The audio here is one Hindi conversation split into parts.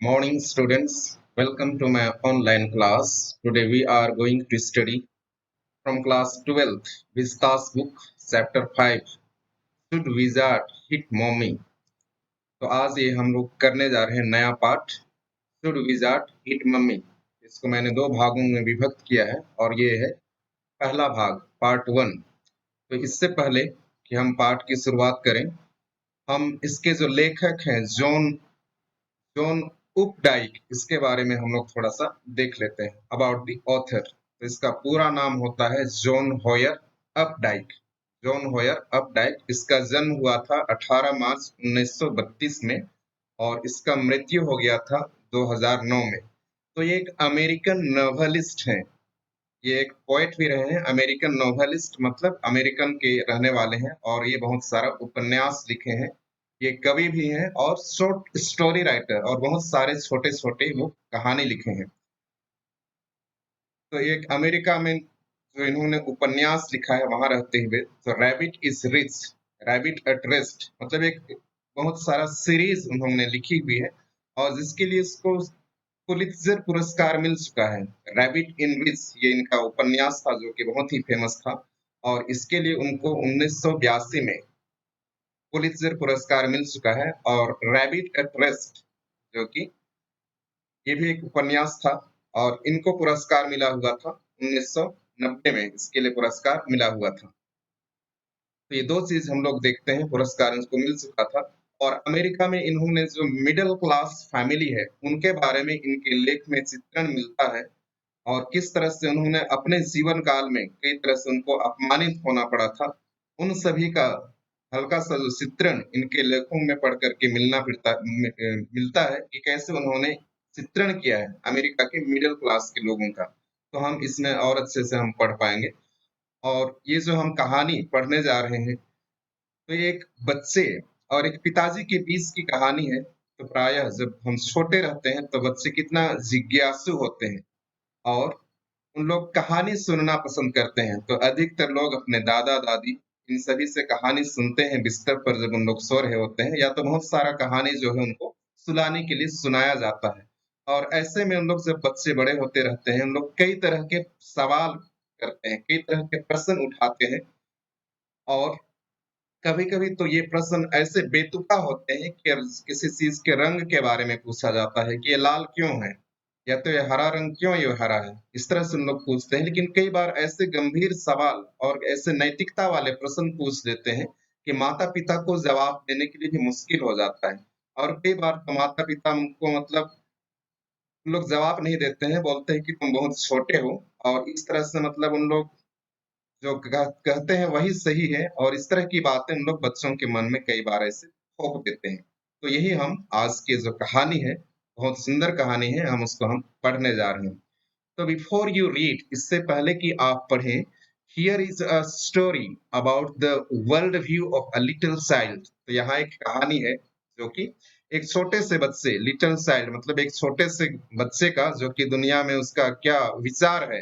Morning students, welcome to my online class. Today we are going to study from class 12th, Vista's book, chapter 5, Should Wizard Hit Mommy? तो आज ये हम लोग करने जा रहे हैं नया पाठ, Should Wizard Hit Mommy? इसको मैंने दो भागों में विभक्त किया है और ये है पहला भाग, पार्ट 1। तो इससे पहले कि हम पाठ की शुरुआत करें, हम इसके जो लेखक हैं जॉन जॉन उपडाइक, इसके बारे में हम लोग थोड़ा सा देख लेते हैं अबाउट द ऑथर। तो इसका पूरा नाम होता है जॉन होयर अपडाइक। जॉन होयर अपडाइक, इसका जन्म हुआ था 18 मार्च 1932 में और इसका मृत्यु हो गया था 2009 में। तो ये एक अमेरिकन नॉवेलिस्ट हैं। ये एक पोएट भी रहे हैं। अमेरिकन नॉवेलिस्ट मतलब अमेरिकन के रहने वाले हैं और ये बहुत सारा उपन्यास लिखे हैं। ये कवि भी हैं और शॉर्ट स्टोरी राइटर और बहुत सारे छोटे छोटे वो कहानी लिखे हैं। तो एक अमेरिका में जो इन्होंने उपन्यास लिखा है वहां रहते हुए, तो rabbit is rich, rabbit at rest, मतलब एक बहुत सारा सीरीज उन्होंने लिखी हुई है और जिसके लिए इसको पुलित्जर पुरस्कार मिल चुका है। रैबिट इन रिच ये इनका उपन्यास था जो कि बहुत ही फेमस था और इसके लिए उनको 1982 में पुलित्जर पुरस्कार मिल चुका है। और रैबिट एट रेस्ट जो कि ये भी एक उपन्यास था और इनको पुरस्कार मिला हुआ था 1990 में, इसके लिए पुरस्कार मिला हुआ था। तो ये दो चीज हम लोग देखते हैं, पुरस्कार इनको मिल चुका था। और अमेरिका में इन्होंने जो मिडिल क्लास फैमिली है उनके बारे में इनके लेख में चित्रण मिलता है और किस तरह से उन्होंने अपने जीवन काल में कई तरह से उनको अपमानित होना पड़ा था, उन सभी का हल्का सा जो चित्रण इनके लेखों में पढ़ करके मिलता है कि कैसे उन्होंने चित्रण किया है अमेरिका के मिडिल क्लास के लोगों का। तो हम इसमें और अच्छे से हम पढ़ पाएंगे। और ये जो हम कहानी पढ़ने जा रहे हैं, तो ये एक बच्चे और एक पिताजी के बीच की कहानी है। तो प्रायः जब हम छोटे रहते हैं तो बच्चे कितना जिज्ञासु होते हैं और उन लोग कहानी सुनना पसंद करते हैं। तो अधिकतर लोग अपने दादा दादी इन सभी से कहानी सुनते हैं बिस्तर पर जब उन लोग सो रहे होते हैं, या तो बहुत सारा कहानी जो है उनको सुलाने के लिए सुनाया जाता है। और ऐसे में उन लोग जब बच्चे बड़े होते रहते हैं, उन लोग कई तरह के सवाल करते हैं, कई तरह के प्रश्न उठाते हैं और कभी-कभी तो ये प्रश्न ऐसे बेतुका होते हैं कि किसी चीज के रंग के बारे में पूछा जाता है कि ये लाल क्यों है, या तो ये हरा रंग क्यों ये हरा है। इस तरह से उन लोग पूछते हैं, लेकिन कई बार ऐसे गंभीर सवाल और ऐसे नैतिकता वाले प्रश्न पूछ देते हैं कि माता-पिता को जवाब देने के लिए भी मुश्किल हो जाता है। और कई बार तो माता-पिता को मतलब उन लोग जवाब नहीं देते हैं, बोलते हैं कि तुम बहुत छोटे हो और इस तरह से मतलब उन लोग जो कहते हैं वही सही है और इस तरह की बातें उन लोग बच्चों के मन में कई बार ऐसे थोप देते हैं। तो यही हम आज की जो कहानी है, बहुत सुंदर कहानी है, हम उसको हम पढ़ने जा रहे हैं। तो बिफोर यू रीड, इससे पहले कि आप पढ़ें, here is a story about the world view of a little child. तो यहाँ एक कहानी है जो कि एक छोटे से बच्चे, लिटिल चाइल्ड मतलब एक छोटे से बच्चे का जो कि दुनिया में उसका क्या विचार है,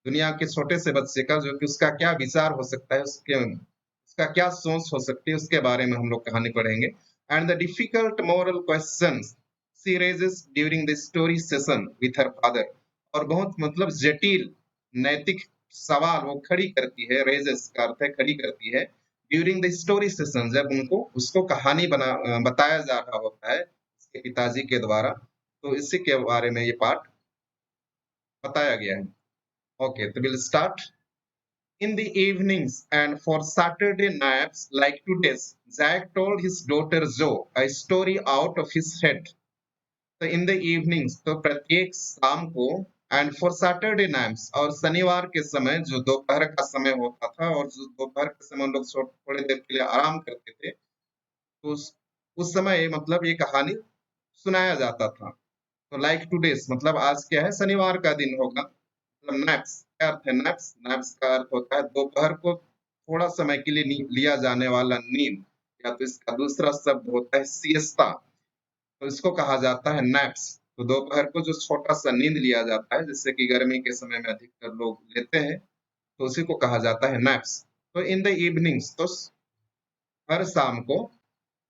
दुनिया के छोटे से बच्चे का जो कि उसका क्या विचार हो सकता है, उसके उसका क्या सोच हो सकती है, उसके बारे में हम लोग कहानी पढ़ेंगे। And the difficult moral questions she raises during the story session with her father. और बहुत मतलब जटिल नैतिक सवाल वो खड़ी करती है, रेजेस का अर्थ है खड़ी करती है, ड्यूरिंग द स्टोरी सेशन, जब उनको उसको कहानी बताया जा रहा होता है उसके पिताजी के द्वारा। तो इसी के बारे में ये पाठ बताया गया है। ओके, तो will start. In the evenings and for Saturday nights like today's, Jack told his daughter Joe a story out of his head. तो in the evenings तो प्रत्येक शाम को, and for Saturday nights और शनिवार के समय जो दोपहर का समय होता था और जो दोपहर के समय हम लोग थोड़ी देर के लिए आराम करते थे, तो उस समय मतलब ये कहानी सुनाया जाता था। तो लाइक टुडेस मतलब आज क्या है, शनिवार का दिन होगा। मतलब नैप्स, क्या अर्थ है नैप्स? नैप्स का अर्थ होता है दोपहर को थोड़ा समय के लिए लिया जाने वाला नींद, या तो इसका दूसरा शब्द होता है सिएस्ता। तो इसको कहा जाता है नैप्स। तो दोपहर को जो छोटा सा नींद लिया जाता है, जिससे कि गर्मी के समय में अधिकतर लोग लेते हैं, तो उसी को कहा जाता है नैप्स। तो इन द इवनिंग्स तो हर शाम को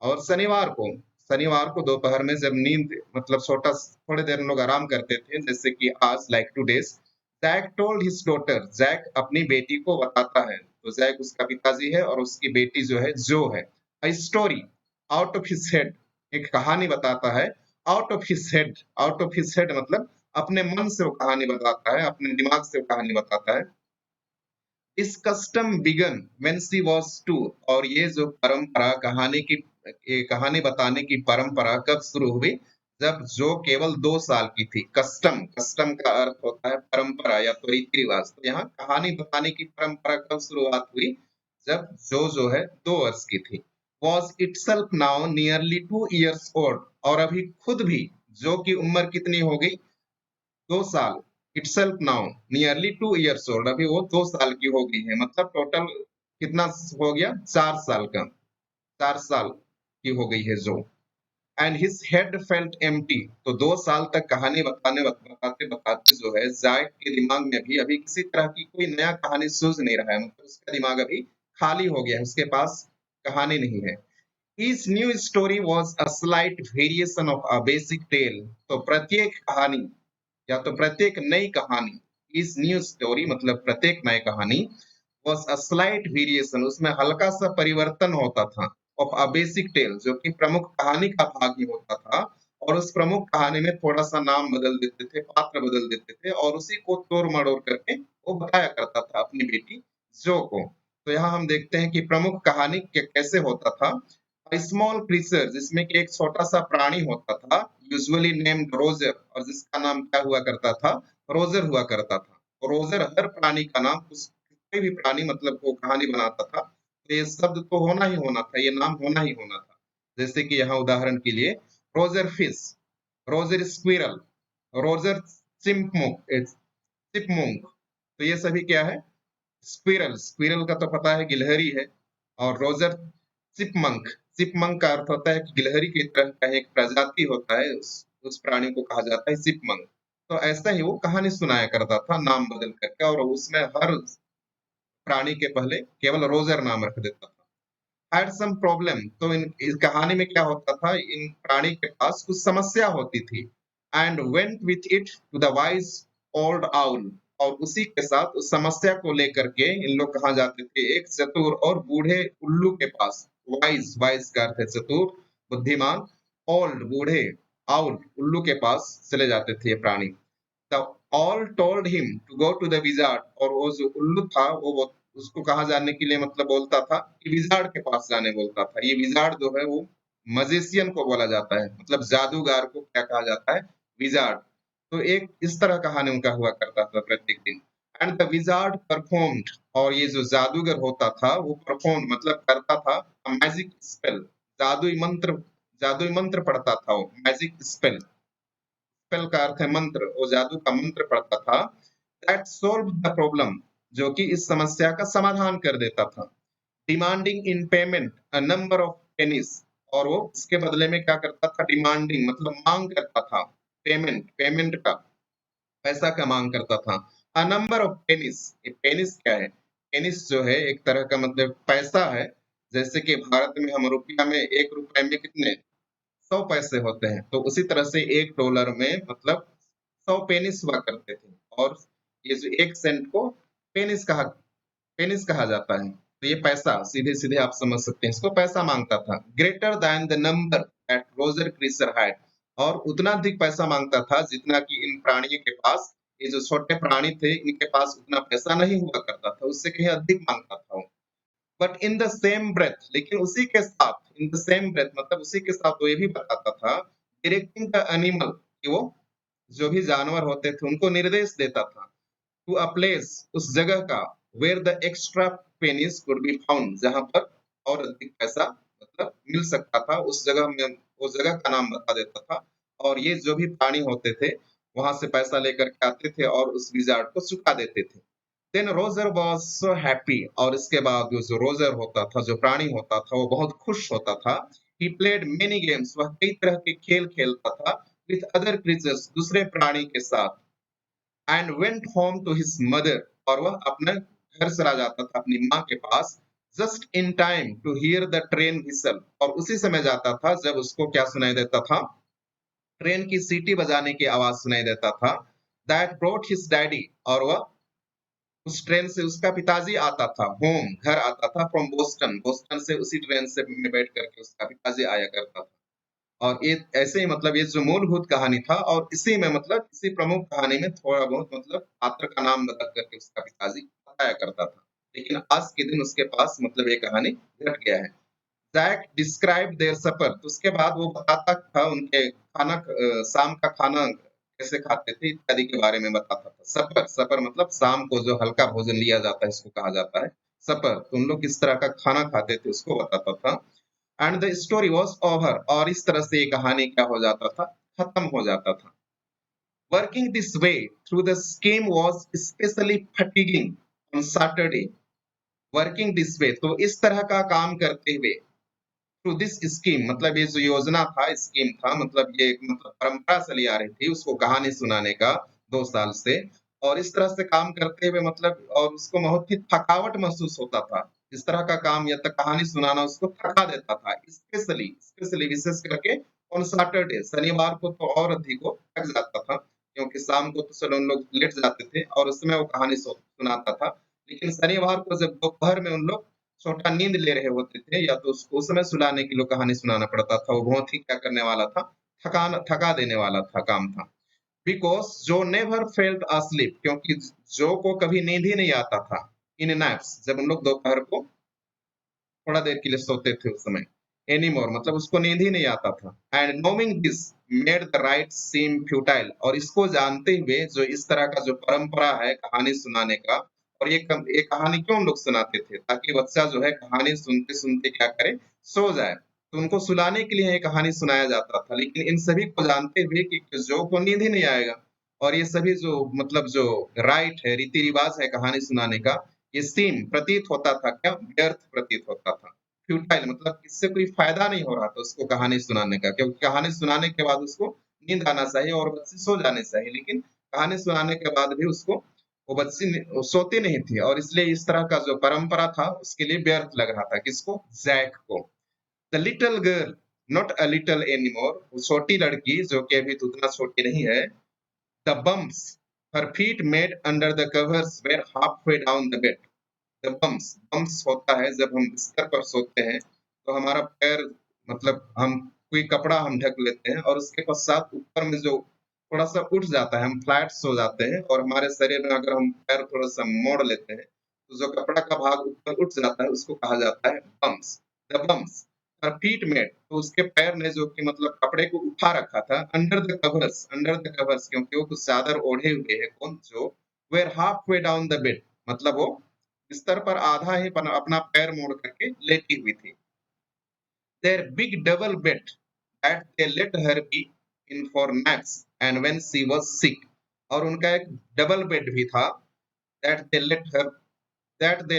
और शनिवार को, शनिवार को दोपहर में जब नींद मतलब छोटा थोड़ी देर हम लोग आराम करते थे, जैसे कि आज like today's, Jack told his daughter, Jack अपनी बेटी को बताता है। तो जैक उसका पिताजी है और उसकी बेटी जो है जो है। A story out of his head, एक कहानी बताता है। Out of his head, out of his head मतलब अपने मन से वो कहानी बताता है, अपने दिमाग से वो कहानी बताता है। इस custom began when she was 2, और ये जो परंपरा कहानी बताने की परंपरा कब शुरू हुई? जब जो केवल 2 साल की थी। कस्टम, कस्टम का अर्थ होता है परंपरा या तो रीति रिवाज। तो यहाँ कहानी बताने की परंपरा कब शुरुआत हुई? जब जो है 2 वर्ष की थी। was itself now nearly 2 years old, और अभी खुद भी जो की उम्र कितनी हो गई? 2 साल। Itself now nearly 2 years old, अभी वो 2 साल की हो गई है। मतलब टोटल कितना हो गया? 4 साल का। 4 साल की हो गई है जो। And his head felt empty, तो 2 साल तक कहानी बताते बताते जो है जैक के दिमाग में भी अभी किसी तरह की कोई नया कहानी सूझ नहीं रहा है। मतलब उसका दिमाग अभी खाली हो गया है, उसके पास कहानी नहीं है। Each new story was a slight variation of a basic tale, तो प्रत्येक कहानी या तो प्रत्येक नई कहानी, इस न्यू स्टोरी मतलब प्रत्येक नई कहानी, वॉज अ स्लाइट वेरिएशन, उसमें हल्का सा परिवर्तन होता था, ऑफ अ बेसिक टेल, जो कि प्रमुख कहानी का भाग ही होता था। और उस प्रमुख कहानी में थोड़ा सा नाम बदल देते थे, पात्र बदल देते थे, और उसी को तोड़ मड़ोड़ करके वो बताया करता था अपनी बेटी जो को। तो यहाँ हम देखते हैं कि प्रमुख कहानी कैसे होता था। स्मॉल क्रीचर, जिसमें कि एक छोटा सा प्राणी होता था, यूजुअली नेम्ड रोजर, और जिसका नाम क्या हुआ करता था? रोजर हुआ करता था। रोजर हर प्राणी का नाम, उस कोई भी प्राणी मतलब वो कहानी बनाता था, तो ये शब्द तो होना ही होना था, ये नाम होना ही होना था। जैसे कि यहाँ उदाहरण के लिए Roger fish, Roger squirrel, Roger chipmunk, chipmunk, तो ये सभी क्या है? स्क्विरल, स्क्विरल का तो पता है गिलहरी है। और रोजर चिपमंक, चिपमंक का अर्थ होता है कि गिलहरी की तरह का एक प्रजाति होता है, उस प्राणी को कहा जाता है चिपमंक। तो ऐसा ही वो कहानी सुनाया करता था नाम बदल करके, और उसमें हर प्राणी के पहले केवल रोजर नाम रख देता था। हैड सम प्रॉब्लम, तो इस कहानी में क्या होता था? इन प्राणी के पास कुछ समस्या होती थी। And went with it to the wise old owl, और उसी के साथ उस समस्या को लेकर के इन लोग कहाँ जाते थे? एक चतुर और बूढ़े उल्लू के पास। वाइज, वाइज का अर्थ है चतुर, बुद्धिमान। ओल्ड बूढ़े, आउल उल्लू के पास चले जाते थे ये प्राणी। The all told him to go to the wizard, और वो जो उल्लू था वो उसको कहाँ जाने के लिए मतलब बोलता था कि विजार्ड के पास जाने बोलता था। ये विजार्ड जो है वो मजिशियन को बोला जाता है, मतलब जादूगर को क्या कहा जाता है? विजार्ड। तो एक इस तरह कहानी उनका हुआ करता था प्रत्येक दिन। एंड द विजार्ड परफॉर्म्ड, और ये जो जादूगर होता था वो परफॉर्म मतलब करता था मैजिक स्पेल, जादुई मंत्र, जादुई मंत्र पढ़ता था वो, मैजिक स्पेल। स्पेल का अर्थ है मंत्र, वो जादू का मंत्र पढ़ता था। दैट सोल्व द प्रॉब्लम, जो कि इस समस्या का समाधान कर देता था। Demanding in payment a number of penis, और वो इसके बदले में क्या करता था? डिमांडिंग मतलब मांग करता था, पेमेंट, पेमेंट का, पैसा का मांग करता था। अ नंबर ऑफ पेनिस, ये पेनिस क्या है? पेनिस जो है एक तरह का मतलब पैसा है। जैसे कि भारत में हम रुपया में 1 रुपए में कितने 100 पैसे होते हैं, तो उसी तरह से 1 डॉलर में मतलब 100 पेनिस हुआ करते थे। और ये जो 1 सेंट को पेनिस कहा जाता है। तो ये पैसा सीधे-सीधे आप समझ सकते हैं, इसको पैसा माँगता था। Greater than the number that Roger creature had, और उतना अधिक पैसा माँगता था जितना कि इन प्राणियों के पास, ये जो छोटे प्राणी थे, इनके पास उतना पैसा नहीं हुआ करता था, उससे कहीं अधिक माँगता था वो। But in the same breath, लेकिन उसी के साथ, इन द सेम ब्रेथ मतलब उसी के साथ वो ये भी बताता था, डायरेक्टिंग द एनिमल, कि वो जो भी जानवर होते थे उनको निर्देश देता था, टू अ प्लेस, उस जगह का, where the extra pennies could be found, जहां पर और अधिक पैसा मतलब मिल सकता था, उस जगह में उस जगह का नाम बता देता था। और ये जो भी प्राणी होते थे वहां से पैसा लेकर के आते थे और उस विजार्ड को चुका देते थे। Then Roger was so happy, और इसके बाद वो जो रोजर होता था, जो प्राणी होता था, वो बहुत खुश होता था। ही प्लेड मेनी गेम्स, वह कई तरह के खेल खेलता था विथ अदर क्रीचर्स, दूसरे प्राणी के साथ। And went home to his mother, और वह अपने घर चला जाता था अपनी माँ के पास। Just in time to hear the train whistle, और उसी समय जाता था जब उसको क्या सुनाई देता था, ट्रेन की सीटी बजाने की आवाज सुनाई देता था। दैट ब्रॉट हिज डैडी, और वह उस ट्रेन से उसका पिताजी आता था, होम घर आता था, फ्रॉम बोस्टन, बोस्टन से उसी ट्रेन से में बैठ करके उसका पिताजी आया करता था। और ये ऐसे ही मतलब ये जो मूलभूत कहानी था, और इसी में मतलब इसी प्रमुख कहानी में थोड़ा बहुत मतलब पात्र का नाम बदल करके उसका पिताजी बताया करता था। लेकिन आज के दिन उसके पास मतलब ये कहानी घट गया है। जैक डिस्क्राइब देयर सपर, तो उसके बाद वो बताता था उनके खाना शाम का खाना कैसे खाते थे इत्यादि के बारे में बताता था। सपर, सपर मतलब शाम को जो हल्का भोजन लिया जाता है इसको कहा जाता है सपर। तो उन लोग किस तरह का खाना खाते थे उसको बताता था। And the story was over, और इस तरह से ये कहानी क्या हो जाता था, खत्म हो जाता था। Working this way through the scheme was specially fatiguing on Saturday. Working this way, तो इस तरह का काम करते हुए, थ्रू दिस स्कीम मतलब ये जो योजना था, स्कीम था, मतलब ये एक मतलब परंपरा चली आ रही थी उसको कहानी सुनाने का 2 साल से। और इस तरह से काम करते हुए मतलब और उसको बहुत ही थकावट महसूस होता था। इस तरह का काम या तो कहानी सुनाना उसको थका देता था, स्पेशली स्पेशली विशेष करके ऑन सैटरडे, शनिवार को तो और अधिक को थक जाता था, क्योंकि शाम को तो चलो उन लोग लेट जाते थे और उसमें वो कहानी सुनाता था। लेकिन शनिवार को जब दोपहर में उन लोग छोटा नींद ले रहे होते थे, या तो उसको उस समय सुलाने के लिए कहानी सुनाना पड़ता था, वो बहुत ही क्या करने वाला था, थका देने वाला था काम था। बिकॉज जो नेवर फेल्ट asleep, क्योंकि जो को कभी नींद ही नहीं आता था, इन नैप्स, जब उन लोग दोपहर को थोड़ा देर के लिए सोते थे उस समय, एनी मोर मतलब उसको नींद ही नहीं आता था। And knowing this made the right seem futile, और इसको जानते हुए जो इस तरह का जो परंपरा है कहानी सुनाने का, और ये कहानी क्यों लोग सुनाते थे, ताकि बच्चा जो है कहानी सुनते सुनते क्या करे, सो जाए। तो उनको सुलाने के लिए ये कहानी सुनाया जाता था, लेकिन इन सभी को जानते हुए कि जो को नींद ही नहीं आएगा, और ये सभी जो मतलब जो राइट है, रीति रिवाज है कहानी सुनाने का, ये सीम प्रतीत होता था क्या, व्यर्थ प्रतीत होता था। फ्यूटाइल मतलब इससे कोई फायदा नहीं हो रहा था उसको कहानी सुनाने का, क्योंकि कहानी सुनाने के बाद उसको नींद आना चाहिए और बच्चे सो जाने चाहिए, लेकिन कहानी सुनाने के बाद भी उसको वो बच्ची वो सोती नहीं थी, और इसलिए इस तरह का जो परंपरा था उसके लिए व्यर्थ लग रहा था। किसको, जैक को। The little girl, not a little anymore, वो छोटी लड़की जो कि अभी तो उतना छोटी नहीं है। The bumps her feet made under the covers were halfway down the bed. The bumps, bumps होता है जब हम बिस्तर पर सोते हैं तो हमारा पैर मतलब हम कोई कपड़ा हम ढक लेते हैं, और उसके पश्चात ऊपर में जो थोड़ा सा उठ जाता है, हम फ्लैट सो जाते हैं, और हमारे शरीर में अगर हम पैर थोड़ा सा मोड़ लेते हैं तो जो कपड़ा का भाग ऊपर उठ जाता है उसको कहा जाता है बम्प्स। द बम्प्स और फीट मेट, तो उसके पैर ने जो कि मतलब कपड़े को उठा रखा था, under the covers, under the covers क्योंकि वो कुछ चादर ओढ़े हुए है, कौन जो, where half way down the bed, मतलब वो बिस्तर पर आधा ही अपना पैर मोड़ करके लेटी हुई थी। Their big double bed that they let her be in for naps and when she was sick, और उनका एक डबल बेड भी था, that they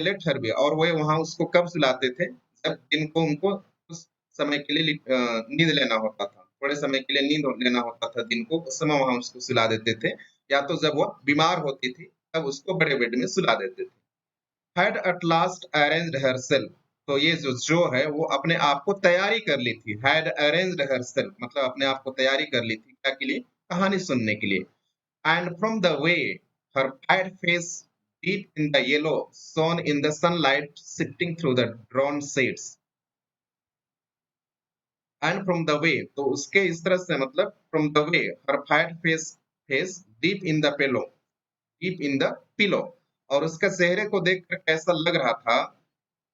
let her be, और वो वहां उसको कब सुलाते थे, जब दिन को उनको उस समय के लिए नींद लेना होता था, थोड़े समय के लिए नींद लेना होता था दिन को, उस समय वहां उसको सुला देते थे, या तो जब वो बीमार होती थी तब उसको बड़े बेड में सुला देते थे। had at last arranged herself, तो ये जो है वो अपने आप को तैयारी कर ली थी। had arranged herself मतलब अपने आप को तैयारी कर ली थी, क्या के लिए, कहानी सुनने के लिए। And from the way her white face deep in the yellow shone in the sunlight sifting through the drawn shades, and from the way, तो उसके इस तरह से मतलब from the way her white face deep in the pillow, deep in the pillow, और उसका चेहरे को देखकर कैसा लग रहा था,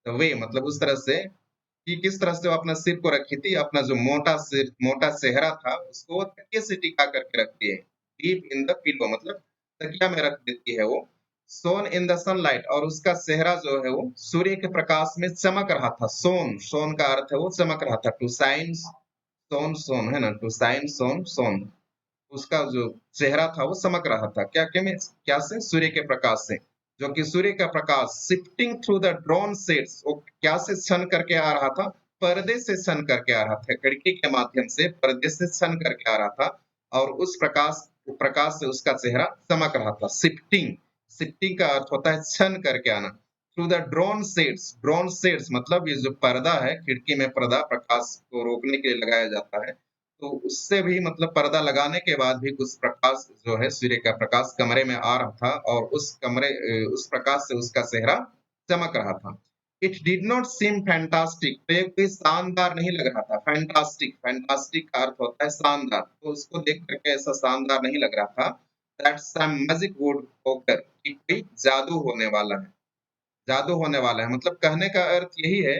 वे मतलब उस तरह से कि किस तरह से वो अपना सिर को रखी थी, अपना जो मोटा सिर, मोटा चेहरा था उसको वो तकिए से टिका करके रखती है। डीप इन द पिलो मतलब तकिया में रख देती है वो। सोन इन द सनलाइट, और उसका चेहरा जो है वो सूर्य के प्रकाश में चमक रहा था। सोन, सोन का अर्थ है वो चमक रहा था, टू शाइन, सोन सोन है ना, टू शाइन सोन सोन, उसका जो चेहरा था वो चमक रहा था, क्या क्या में, क्या से, सूर्य के प्रकाश से, जो कि सूर्य का प्रकाश shifting through the drone sets, वो क्या से छन करके आ रहा था, पर्दे से छन करके आ रहा था, खिड़की के माध्यम से पर्दे से छन करके आ रहा था, और उस प्रकाश प्रकाश से उसका चेहरा चमक रहा था। शिफ्टिंग, शिफ्टिंग का अर्थ होता है छन करके आना, थ्रू द ड्रोन शेड्स मतलब ये जो पर्दा है, खिड़की में पर्दा प्रकाश को रोकने के लिए लगाया जाता है, तो उससे भी मतलब पर्दा लगाने के बाद भी कुछ प्रकाश जो है सूर्य का प्रकाश कमरे में आ रहा था और उस प्रकाश से उसका चेहरा चमक रहा था। It did not seem fantastic, तो ये कोई शानदार नहीं लग रहा था। फैंटास्टिक का अर्थ होता है शानदार, तो उसको देख करके ऐसा शानदार नहीं लग रहा था। दैट सम मैजिक वुड ओकर, कि कोई जादू होने वाला है। जादू होने वाला है मतलब कहने का अर्थ यही है,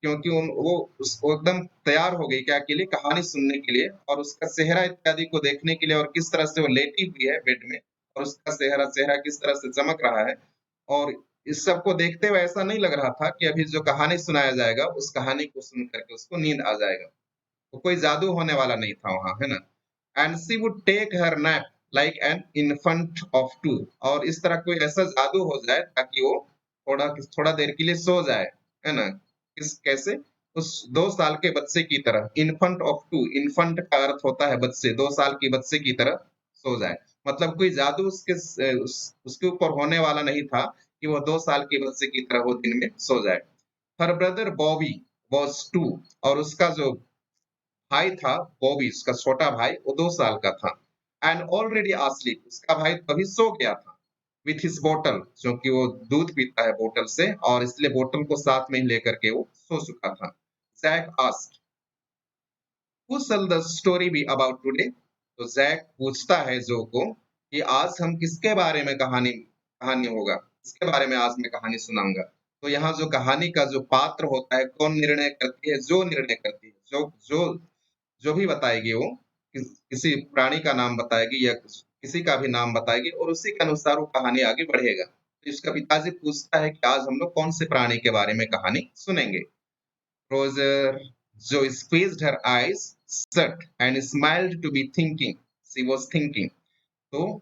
क्योंकि वो एकदम तैयार हो गई क्या के लिए, कहानी सुनने के लिए और उसका चेहरा इत्यादि को देखने के लिए, और किस तरह से वो लेटी हुई है बेड में और उसका चेहरा चेहरा किस तरह से चमक रहा है। और इस सब को देखते हुए ऐसा नहीं लग रहा था कि अभी जो कहानी सुनाया जाएगा उस कहानी को सुन करके उसको नींद आ जाएगा। तो कोई जादू होने वाला नहीं था वहां, है ना। And she would take her nap like an infant of 2, और इस तरह कोई ऐसा जादू हो जाए ताकि वो थोड़ा थोड़ा देर के लिए सो जाए, है ना। किस कैसे, उस 2 साल के बच्चे की तरह। इन्फेंट ऑफ 2, इन्फेंट का अर्थ होता है बच्चे, 2 साल के बच्चे की तरह सो जाए। मतलब कोई जादू उसके ऊपर होने वाला नहीं था कि वो 2 साल के बच्चे की तरह वो दिन में सो जाए। हर ब्रदर बॉबी वॉज 2, और उसका जो भाई था बॉबी, उसका छोटा भाई, वो 2 साल का था। एंड ऑलरेडी asleep, उसका भाई तभी सो गया था। विथ हिज बोतल, क्योंकि वो दूध पीता है बोतल से और इसलिए बोतल को साथ में ही लेकर के वो सो चुका था। Jack asked, who shall the story be about today, तो जैक पूछता है जो को कि आज हम किसके बारे में कहानी कहानी होगा, किसके बारे में आज मैं कहानी सुनाऊंगा। तो यहाँ जो कहानी का जो पात्र होता है, कौन निर्णय करती है, जो निर्णय करती है, जो जो भी बताएगी वो किसी प्राणी का नाम बताएगी या किसी का भी नाम बताएगी और उसी के अनुसार वो कहानी आगे बढ़ेगा। तो इसका पिताजी पूछता है कि आज हम लोग कौन से प्राणी के बारे में कहानी सुनेंगे। रोजर, जो squeezed her eyes shut and smiled to be thinking, she was thinking, तो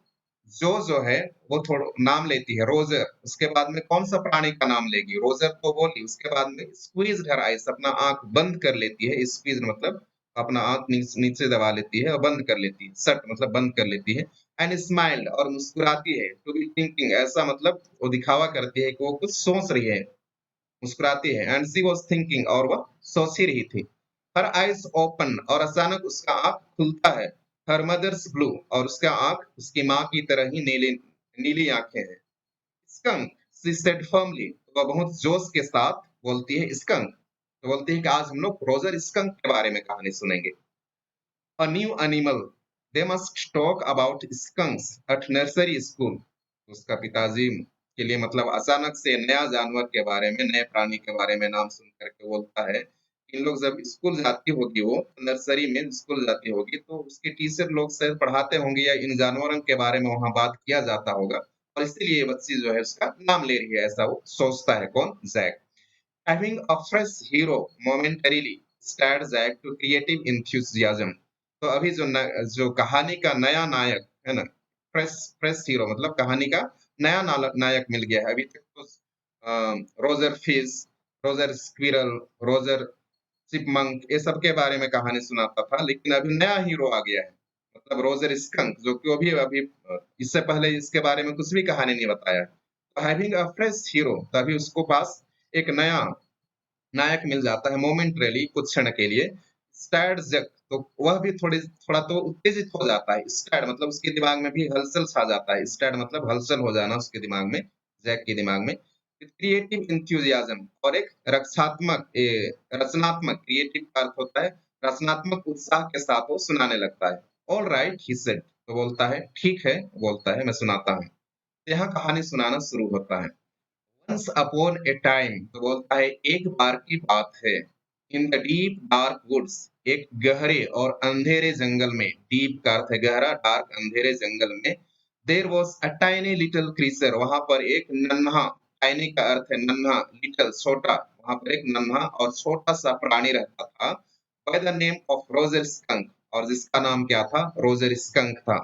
जो है वो थोड़ा नाम लेती है रोजर, उसके बाद में कौन सा प्राणी का नाम लेगी, रोजर तो बोली, उसके बाद में स्क्वीज्ड हर आइज, अपना आंख बंद कर लेती है। स्क्वीज मतलब अपना आंख नीचे दबा लेती है और बंद कर लेती है। सट मतलब बंद कर लेती है। एंड स्माइल्ड, और मुस्कुराती है। टू बी थिंकिंग, ऐसा मतलब वो दिखावा करती है कि वो कुछ सोच रही है, मुस्कुराती है। एंड शी वाज थिंकिंग, और वह सोच ही रही थी। हर आइज ओपन, और अचानक उसका आंख खुलता है। हर मदर्स ब्लू, और उसका आंख उसकी माँ की तरह ही नीली नीली आंखें हैं। स्कंक, शी सेड फर्मली, वह बहुत जोश के साथ बोलती है स्कंक, तो बोलती है कि आज हम लोग रोजर स्कंक के बारे में कहानी सुनेंगे। A new animal. They must talk about skunks at nursery school. उसका पिताजी के लिए मतलब अचानक से नया जानवर के बारे में, नए प्राणी के बारे में नाम सुन करके बोलता है। इन लोग जब स्कूल जाती होगी, वो नर्सरी में स्कूल जाती होगी, तो उसके टीचर लोग शायद पढ़ाते होंगे या इन जानवरों के बारे में वहां बात किया जाता होगा, और इसीलिए ये बच्ची जो है उसका नाम ले रही है, ऐसा वो सोचता है। कौन? Jack. Having a fresh hero momentarily stirred Zack to creative enthusiasm. तो अभी जो कहानी का नया नायक है ना, फ्रेश फ्रेश हीरो मतलब कहानी का नया नायक मिल गया है। अभी तक तो Roger fish, Roger squirrel, Roger chipmunk, ये सब के बारे में कहानी सुनाता था, लेकिन अभी नया हीरो आ गया है, मतलब रोजर स्कंक, जो कि अभी अभी इससे पहले इसके बारे में कुछ भी कहानी नहीं बताया। हैविंग अ फ्रेश हीरो, तभी उसको पास एक नया नायक मिल जाता है मोमेंटरीली, कुछ क्षण के लिए। स्टार्ड जक, तो वह भी थोड़ा तो उत्तेजित हो जाता है। स्टार्ड मतलब उसके दिमाग में भी हलचल छा जाता है। स्टार्ड मतलब हलचल हो जाना उसके दिमाग में, जैक के दिमाग में। क्रिएटिव इंथ्यूजियाज्म, और एक रचनात्मक, क्रिएटिव का अर्थ होता है रचनात्मक उत्साह के साथ वो सुनाने लगता है। ऑल राइट ही सेड, तो बोलता है ठीक है, बोलता है मैं सुनाता हूँ। यहाँ कहानी सुनाना शुरू होता है। वंस अपॉन ए टाइम, तो बोलता है एक बार की बात है। In the deep dark woods, एक गहरे और अंधेरे जंगल में। डीप का अर्थ है गहरा, डार्क अंधेरे जंगल में। There was a tiny little creature, वहां पर एक नन्हा, टाइनी का अर्थ है नन्हा, लिटिल छोटा, वहां पर एक नन्हा और छोटा सा प्राणी रहता था। By the name of Roger skunk, और जिसका नाम क्या था? रोजर स्कंक था।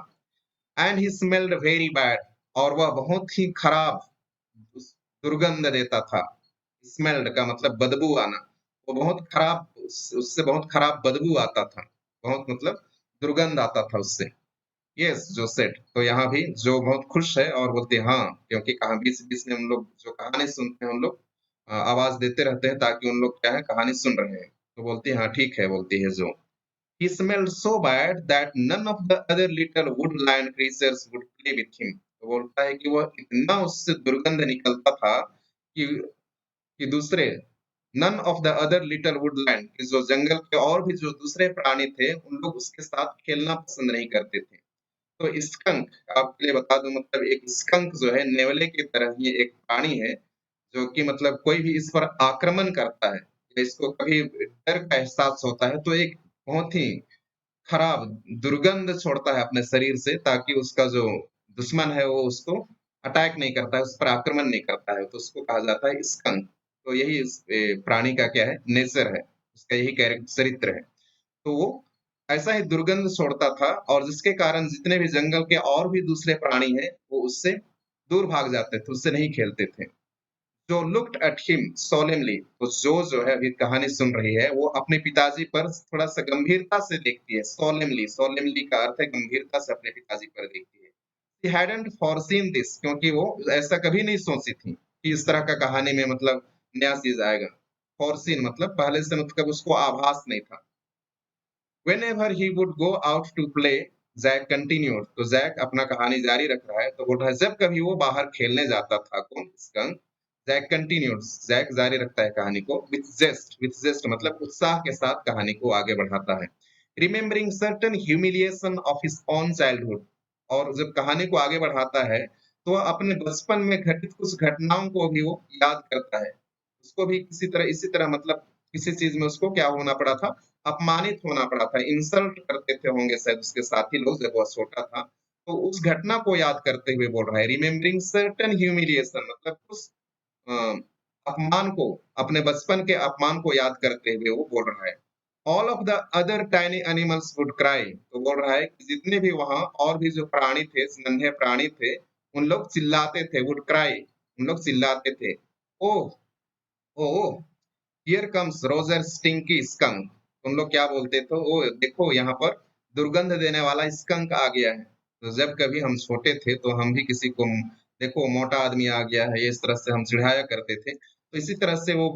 And he smelled very bad, और वह बहुत ही खराब दुर्गंध देता था। स्मेल्ड का मतलब बदबू आना, वो बहुत खराब, उससे बहुत खराब बदबू आता था, बहुत मतलब दुर्गंध आता था उससे। यस जो सेड, तो यहाँ भी जो बहुत खुश है और बोलती है हाँ, क्योंकि कहा बीच-बीच में हम लोग जो कहानी सुनते हैं, उन लोग आवाज़ देते रहते हैं ताकि उन लोग क्या है कहानी सुन रहे हैं। तो बोलती है हाँ, ठीक है बोलती है जो। He smelled so bad that none of the other little woodland creatures would play with him. तो बोलता है कि वह इतना उससे दुर्गंध निकलता था कि दूसरे none of the other little woodland कि जो जंगल के और भी जो दूसरे प्राणी थे, उन लोग उसके साथ खेलना पसंद नहीं करते थे। तो स्कंक आपके लिए बता दूँ मतलब एक स्कंक जो है नेवले की तरह ही एक प्राणी है, जो कि मतलब कोई भी इस पर आक्रमण करता है या इसको कभी डर का एहसास होता है, तो एक बहुत ही खराब दुर्गंध छोड़ता है अपने शरीर से ताकि उसका जो दुश्मन है वो उसको अटैक नहीं करता है, उस पर आक्रमण नहीं करता है, तो उसको कहा जाता है स्कंक। तो यही इस प्राणी का क्या है नेचर है, उसका यही चरित्र है। तो वो ऐसा ही दुर्गंध छोड़ता था और जिसके कारण जितने भी जंगल के और भी दूसरे प्राणी हैं, वो उससे दूर भाग जाते थे, उससे नहीं खेलते थे। जो लुक्ड एट हिम सोलेमली, तो जो है अभी कहानी सुन रही है वो अपने पिताजी पर थोड़ा सा गंभीरता से देखती है। सोलेमली, सोलेमली का अर्थ है गंभीरता से अपने पिताजी पर देखती है। She hadn't foreseen this, क्योंकि वो ऐसा कभी नहीं सोची थी कि इस तरह का कहानी में मतलब नया चीज आएगा। फोरसीन मतलब पहले से मतलब उसको आभास नहीं था। Whenever he would go out to play, Jack continued, तो जैक अपना कहानी जारी रख रहा है, तो बोल रहा है जब कभी वो बाहर खेलने जाता था कौन स्कंक, जैक continued, जैक जारी रखता है कहानी को with zest मतलब उत्साह के साथ कहानी को आगे बढ़ाता है। Remembering certain humiliation of his own childhood, और जब कहानी को आगे बढ़ाता है, तो वह अपने बचपन में घटित कुछ घटनाओं को भी वो याद करता है। उसको भी किसी तरह इसी तरह मतलब किसी चीज में उसको क्या होना पड़ा था, अपमानित होना पड़ा था, इंसल्ट करते थे होंगे शायद उसके साथी लोग जब वह छोटा था। तो उस घटना को याद करते हुए बोल रहा है रिमेम्बरिंग सर्टेन ह्यूमिलिएशन मतलब उस अ, अपमान को, अपने बचपन के अपमान को याद करते हुए वो बोल रहा है। All of the other tiny animals would cry, तो बोल रहा है कि जितने भी वहाँ और भी जो प्राणी थे, नन्हे प्राणी थे, उन लोग चिल्लाते थे, वुड क्राई, उन लोग चिल्लाते थे। Oh! Oh! Here comes Roger stinky skunk, तुम लोग क्या बोलते थे ओ देखो यहाँ पर दुर्गंध देने वाला स्कंक आ गया है। तो जब कभी हम छोटे थे तो हम भी किसी को देखो मोटा आदमी आ गया है ये इस तरह से हम चिढ़ाया करते थे, तो इसी तरह से वो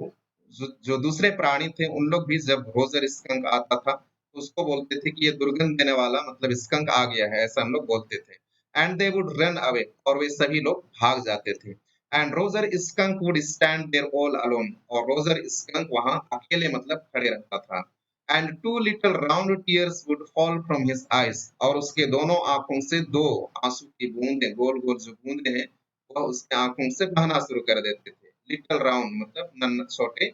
जो दूसरे प्राणी थे उन लोग भी जब रोजर स्कंक आता था तो उसको बोलते थे कि ये दुर्गंध देने वाला मतलब स्कंक आ गया है, ऐसा हम लोग बोलते थे। And they would run away, और वे सभी लोग भाग जाते थे। And Roger skunk would stand there all alone, और रोजर स्कंक वहां अकेले मतलब खड़े रहता था। And two little round tears would fall from his eyes, और उसके दोनों आंखों से दो आंसू की बूंदें, गोल गोल जो बूंदें हैं वह उसके आंखों से बहना शुरू कर देते थे। लिटिल राउंड मतलब नन्हे छोटे,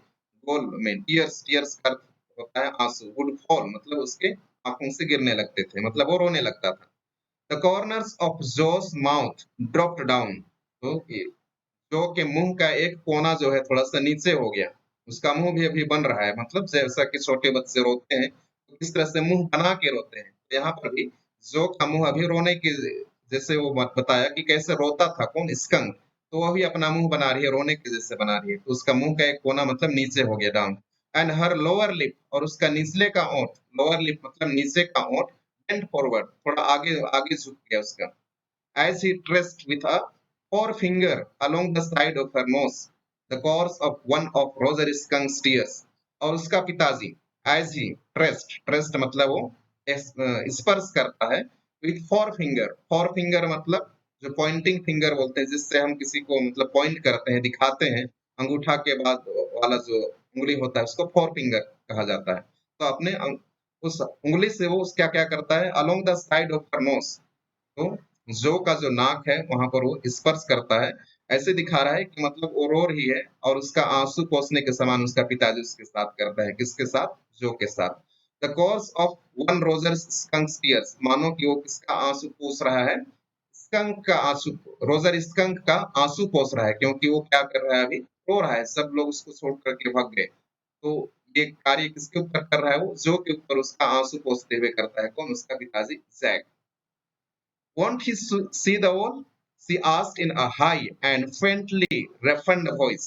गोल में टीयर्स, टीयर्स का अर्थ होता है आंसू, वुड फॉल मतलब उसके आंखों से गिरने लगते थे, मतलब वो रोने लगता था। The corners of Jo's mouth dropped down, तो जो के मुंह का एक कोना जो है थोड़ा-सा नीचे हो गया। उसका मुंह भी अभी बन रहा है, मतलब जैसा कि छोटे बच्चे रोते हैं, तो किस तरह से मुंह बना के रोते हैं। तो यहाँ पर भी जो का मुंह अभी रोने की जैसे वो बताया कि कैसे रोता था कौन स्कंक, तो वह भी अपना मुंह बना रही है, रोने के जैसे बना रही है। तो उसका मुंह का एक कोना मतलब नीचे हो गया down. And her lower lip, और उसका निचले का ओंठ, लोअर लिप मतलब नीचे का ओंठ बेंट फॉरवर्ड थोड़ा आगे आगे झुक गया उसका। As he traced with a forefinger along the side of her nose the course of one of Roger Skunk's tears, और उसका पिताजी as he traced मतलब वो स्पर्श करता है with forefinger मतलब जो पॉइंटिंग फिंगर बोलते हैं जिससे हम किसी को मतलब पॉइंट करते हैं, दिखाते हैं, अंगूठा के बाद वाला जो उंगली होता है उसको फोरफिंगर कहा जाता है। तो अपने उस उंगली से वो क्या क्या करता है along the side of her nose, तो जो का जो नाक है वहां पर वो स्पर्श करता है, ऐसे दिखा रहा है कि मतलब वो रो रही है और उसका आंसू पोंछने के समान उसका पिताजी उसके साथ करता है, किसके साथ, जो के साथ। The cause of one Roger skunk's tears, मानो कि वो किसका आंसू पोंछ रहा है, स्कंक का आंसू, रोजर स्कंक का आंसू पोंछ रहा है, क्योंकि वो क्या कर रहा है अभी, रो रहा है, सब लोग उसको छोड़ करके भाग गए। तो ये कार्य किसके ऊपर कर रहा है वो, जो के ऊपर उसका आंसू पोंछते हुए करता है कौन, उसका पिताजी Jack. "Won't he see the wall?" she asked in a high and faintly roughened voice.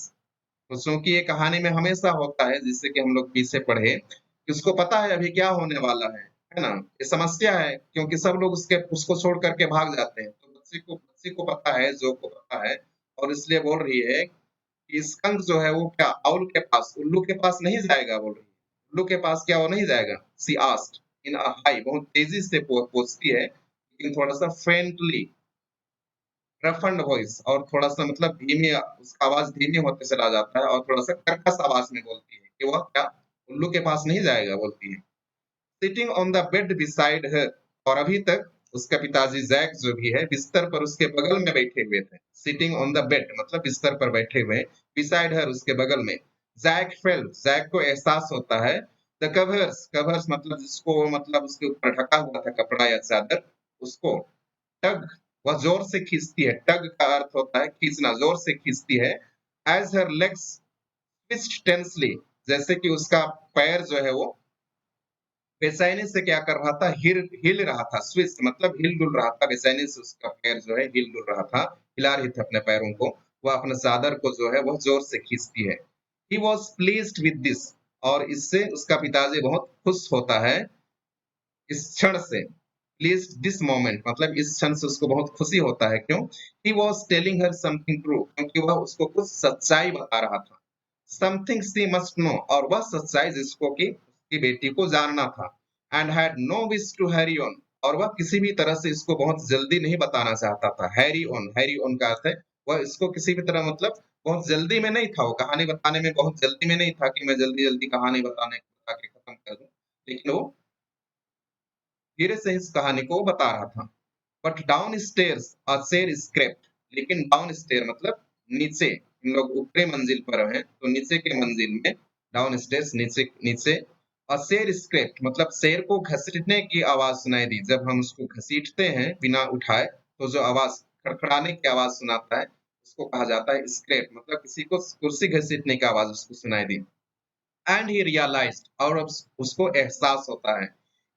तो चूंकि ये कहानी में हमेशा होता है जिससे कि हम लोग पीछे पढ़े कि उसको पता है अभी क्या होने वाला है, है ना? ये समस्या है क्योंकि सब लोग उसको छोड़ करके भाग जाते हैं। तो बच्ची को पता है, जो को पता है और इसलिए बोल रही है कि स्कंक जो है वो क्या आउल के पास, उल्लू के पास नहीं जाएगा बोल रही है। उल्लू के पास क्या वो नहीं जाएगा? She asked in a high, बहुत तेजी से पूछती है, लेकिन थोड़ा-सा फ्रेंडली रफन्ड वॉइस और थोड़ा-सा मतलब धीमी उसका आवाज़ धीमी होते चला जाता है और थोड़ा-सा कर्कश आवाज़ में बोलती है कि वह क्या उल्लू के पास नहीं जाएगा बोलती है। Sitting on the bed beside her, और अभी तक उसके पिताजी जैक जो भी है बिस्तर पर उसके बगल में बैठे हुए थे। सिटिंग ऑन द बेड मतलब बिस्तर पर बैठे हुए, बिसाइड हर उसके बगल में। जैक को एहसास होता है, द कवर्स कवर्स मतलब जिसको मतलब उसके ऊपर ढका हुआ था कपड़ा या चादर, उसको टग वह जोर से खींचती है। टग का अर्थ होता है खींचना, जोर से खींचती है। एज हर लेग्स ट्विस्ट टेंसली, जैसे कि उसका पैर जो है वो बेचैनी से क्या कर रहा था, हिल हिल रहा था। स्विच मतलब हिल डुल रहा था, बेचैनी से उसका पैर जो है हिल डुल रहा था, हिला रही थी अपने पैरों को। वह अपने चादर को जो है वह जोर से खींचती है। He was pleased with this, और इससे उसका पिताजी बहुत खुश होता है इस क्षण से। प्लीज दिस मोमेंट मतलब इस क्षण से उसको बहुत खुशी होता है। क्यों? He was telling her something true, क्योंकि वह उसको कुछ सच्चाई बता रहा था। समथिंग शी मस्ट नो, और वह सच्चाई जिसको कि उसकी बेटी को जानना था। And had no wish to hurry on, और वह किसी भी तरह से इसको बहुत जल्दी नहीं बताना चाहता था। हैरी ऑन का अर्थ है वह इसको किसी भी तरह मतलब बहुत जल्दी में नहीं था, वो कहानी बताने में बहुत जल्दी में नहीं था कि मैं जल्दी जल्दी कहानी बता के खत्म कर दूं, लेकिन वो धीरे से इस कहानी को बता रहा था। बट डाउन स्टेयर्स अ शेर स्क्रेप्ड, लेकिन डाउन स्टेयर मतलब नीचे, इन लोग ऊपरी मंजिल पर हैं तो नीचे के मंजिल में डाउन स्टेयर्स नीचे नीचे। अ शेर स्क्रेप्ड मतलब शेर को घसीटने की आवाज सुनाई दी। जब हम उसको घसीटते हैं बिना उठाए तो जो आवाज खड़खड़ाने की आवाज सुनाता है उसको कहा जाता है स्क्रेप, मतलब किसी को कुर्सी घसीटने की आवाज उसको सुनाई दी। एंड ही रियलाइज्ड, और अब उसको एहसास होता है,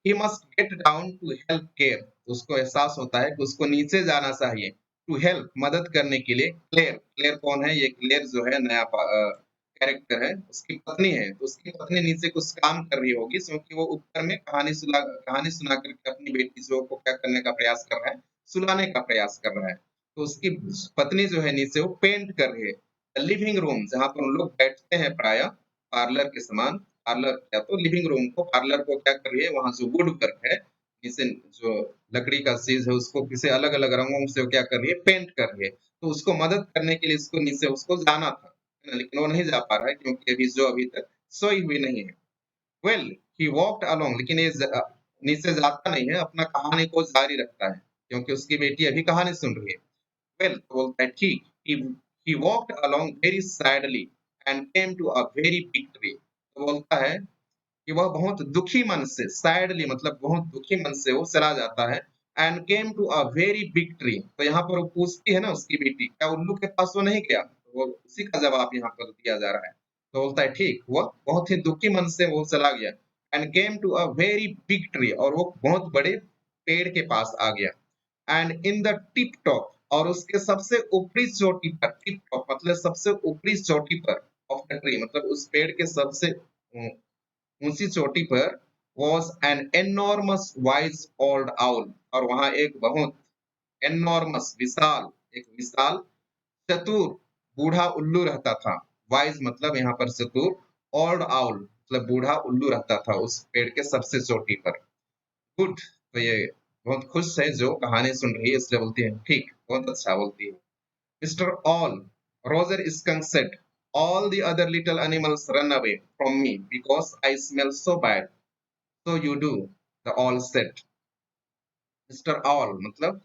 he must get down to help care, उसको एहसास होता है कि उसको नीचे जाना चाहिए टू हेल्प मदद करने के लिए। क्लेयर, क्लेयर कौन है? ये क्लेयर जो है नया कैरेक्टर है, उसकी पत्नी है। तो उसकी पत्नी नीचे कुछ काम कर रही होगी क्योंकि वो ऊपर में कहानी सुना करके अपनी बेटी जो को क्या करने का प्रयास कर रहा है, सुलाने का प्रयास कर रहा है। तो उसकी पत्नी जो है नीचे वो पेंट कर रही है। लिविंग रूम जहाँ पर उन लोग बैठते हैं प्राय पार्लर के समान, पार्लर क्या तो लिविंग रूम को, पार्लर को क्या कर रही है, वहाँ जो वुड वर्क है, जिसे जो लकड़ी का चीज है उसको किसी अलग अलग रंगों से वो क्या कर रही है, पेंट कर रही है। तो उसको मदद करने के लिए इसको नीचे उसको जाना था, है ना? लेकिन वो नहीं जा पा रहा है क्योंकि अभी तक सोई हुई नहीं है। वेल ही वॉकड अलोंग, लेकिन ये नीचे जाता नहीं है, अपना कहानी को जारी रखता है क्योंकि उसकी बेटी अभी कहानी सुन रही है। वेल बोलता है ठीक। he walked along very sadly and came to a very big tree, तो बोलता है कि वह बहुत दुखी मन से, सैडली मतलब बहुत दुखी मन से वो चला जाता है। And came to a very big tree, तो यहाँ पर वो पूछती है ना उसकी बेटी, क्या उल्लू के पास वो नहीं गया? तो वो उसी का जवाब यहाँ पर दिया जा रहा है। तो बोलता है ठीक, वह बहुत ही दुखी मन से वो चला गया। And came to a very big tree, और वो बहुत बड़े पेड़ के पास आ गया। And in the tip top, और उसके सबसे ऊपरी चोटी पर, टिप टॉप मतलब सबसे ऊपरी चोटी पर ऑफ द ट्री मतलब उस पेड़ के सबसे ऊंची चोटी पर was an enormous wise old owl, और वहां एक बहुत एनॉर्मस विशाल, एक विशाल चतुर बूढ़ा उल्लू रहता था। वाइज मतलब यहाँ पर चतुर, ओल्ड आउल मतलब बूढ़ा उल्लू रहता था उस पेड़ के सबसे चोटी पर। गुड, तो ये बहुत खुश है जो कहानी सुन रही है इसलिए बोलती है ठीक, बहुत अच्छा बोलती है। Mister all, Roger skunk said, all the other little animals run away from me because I smell so bad. So you do, the owl said. Mister all मतलब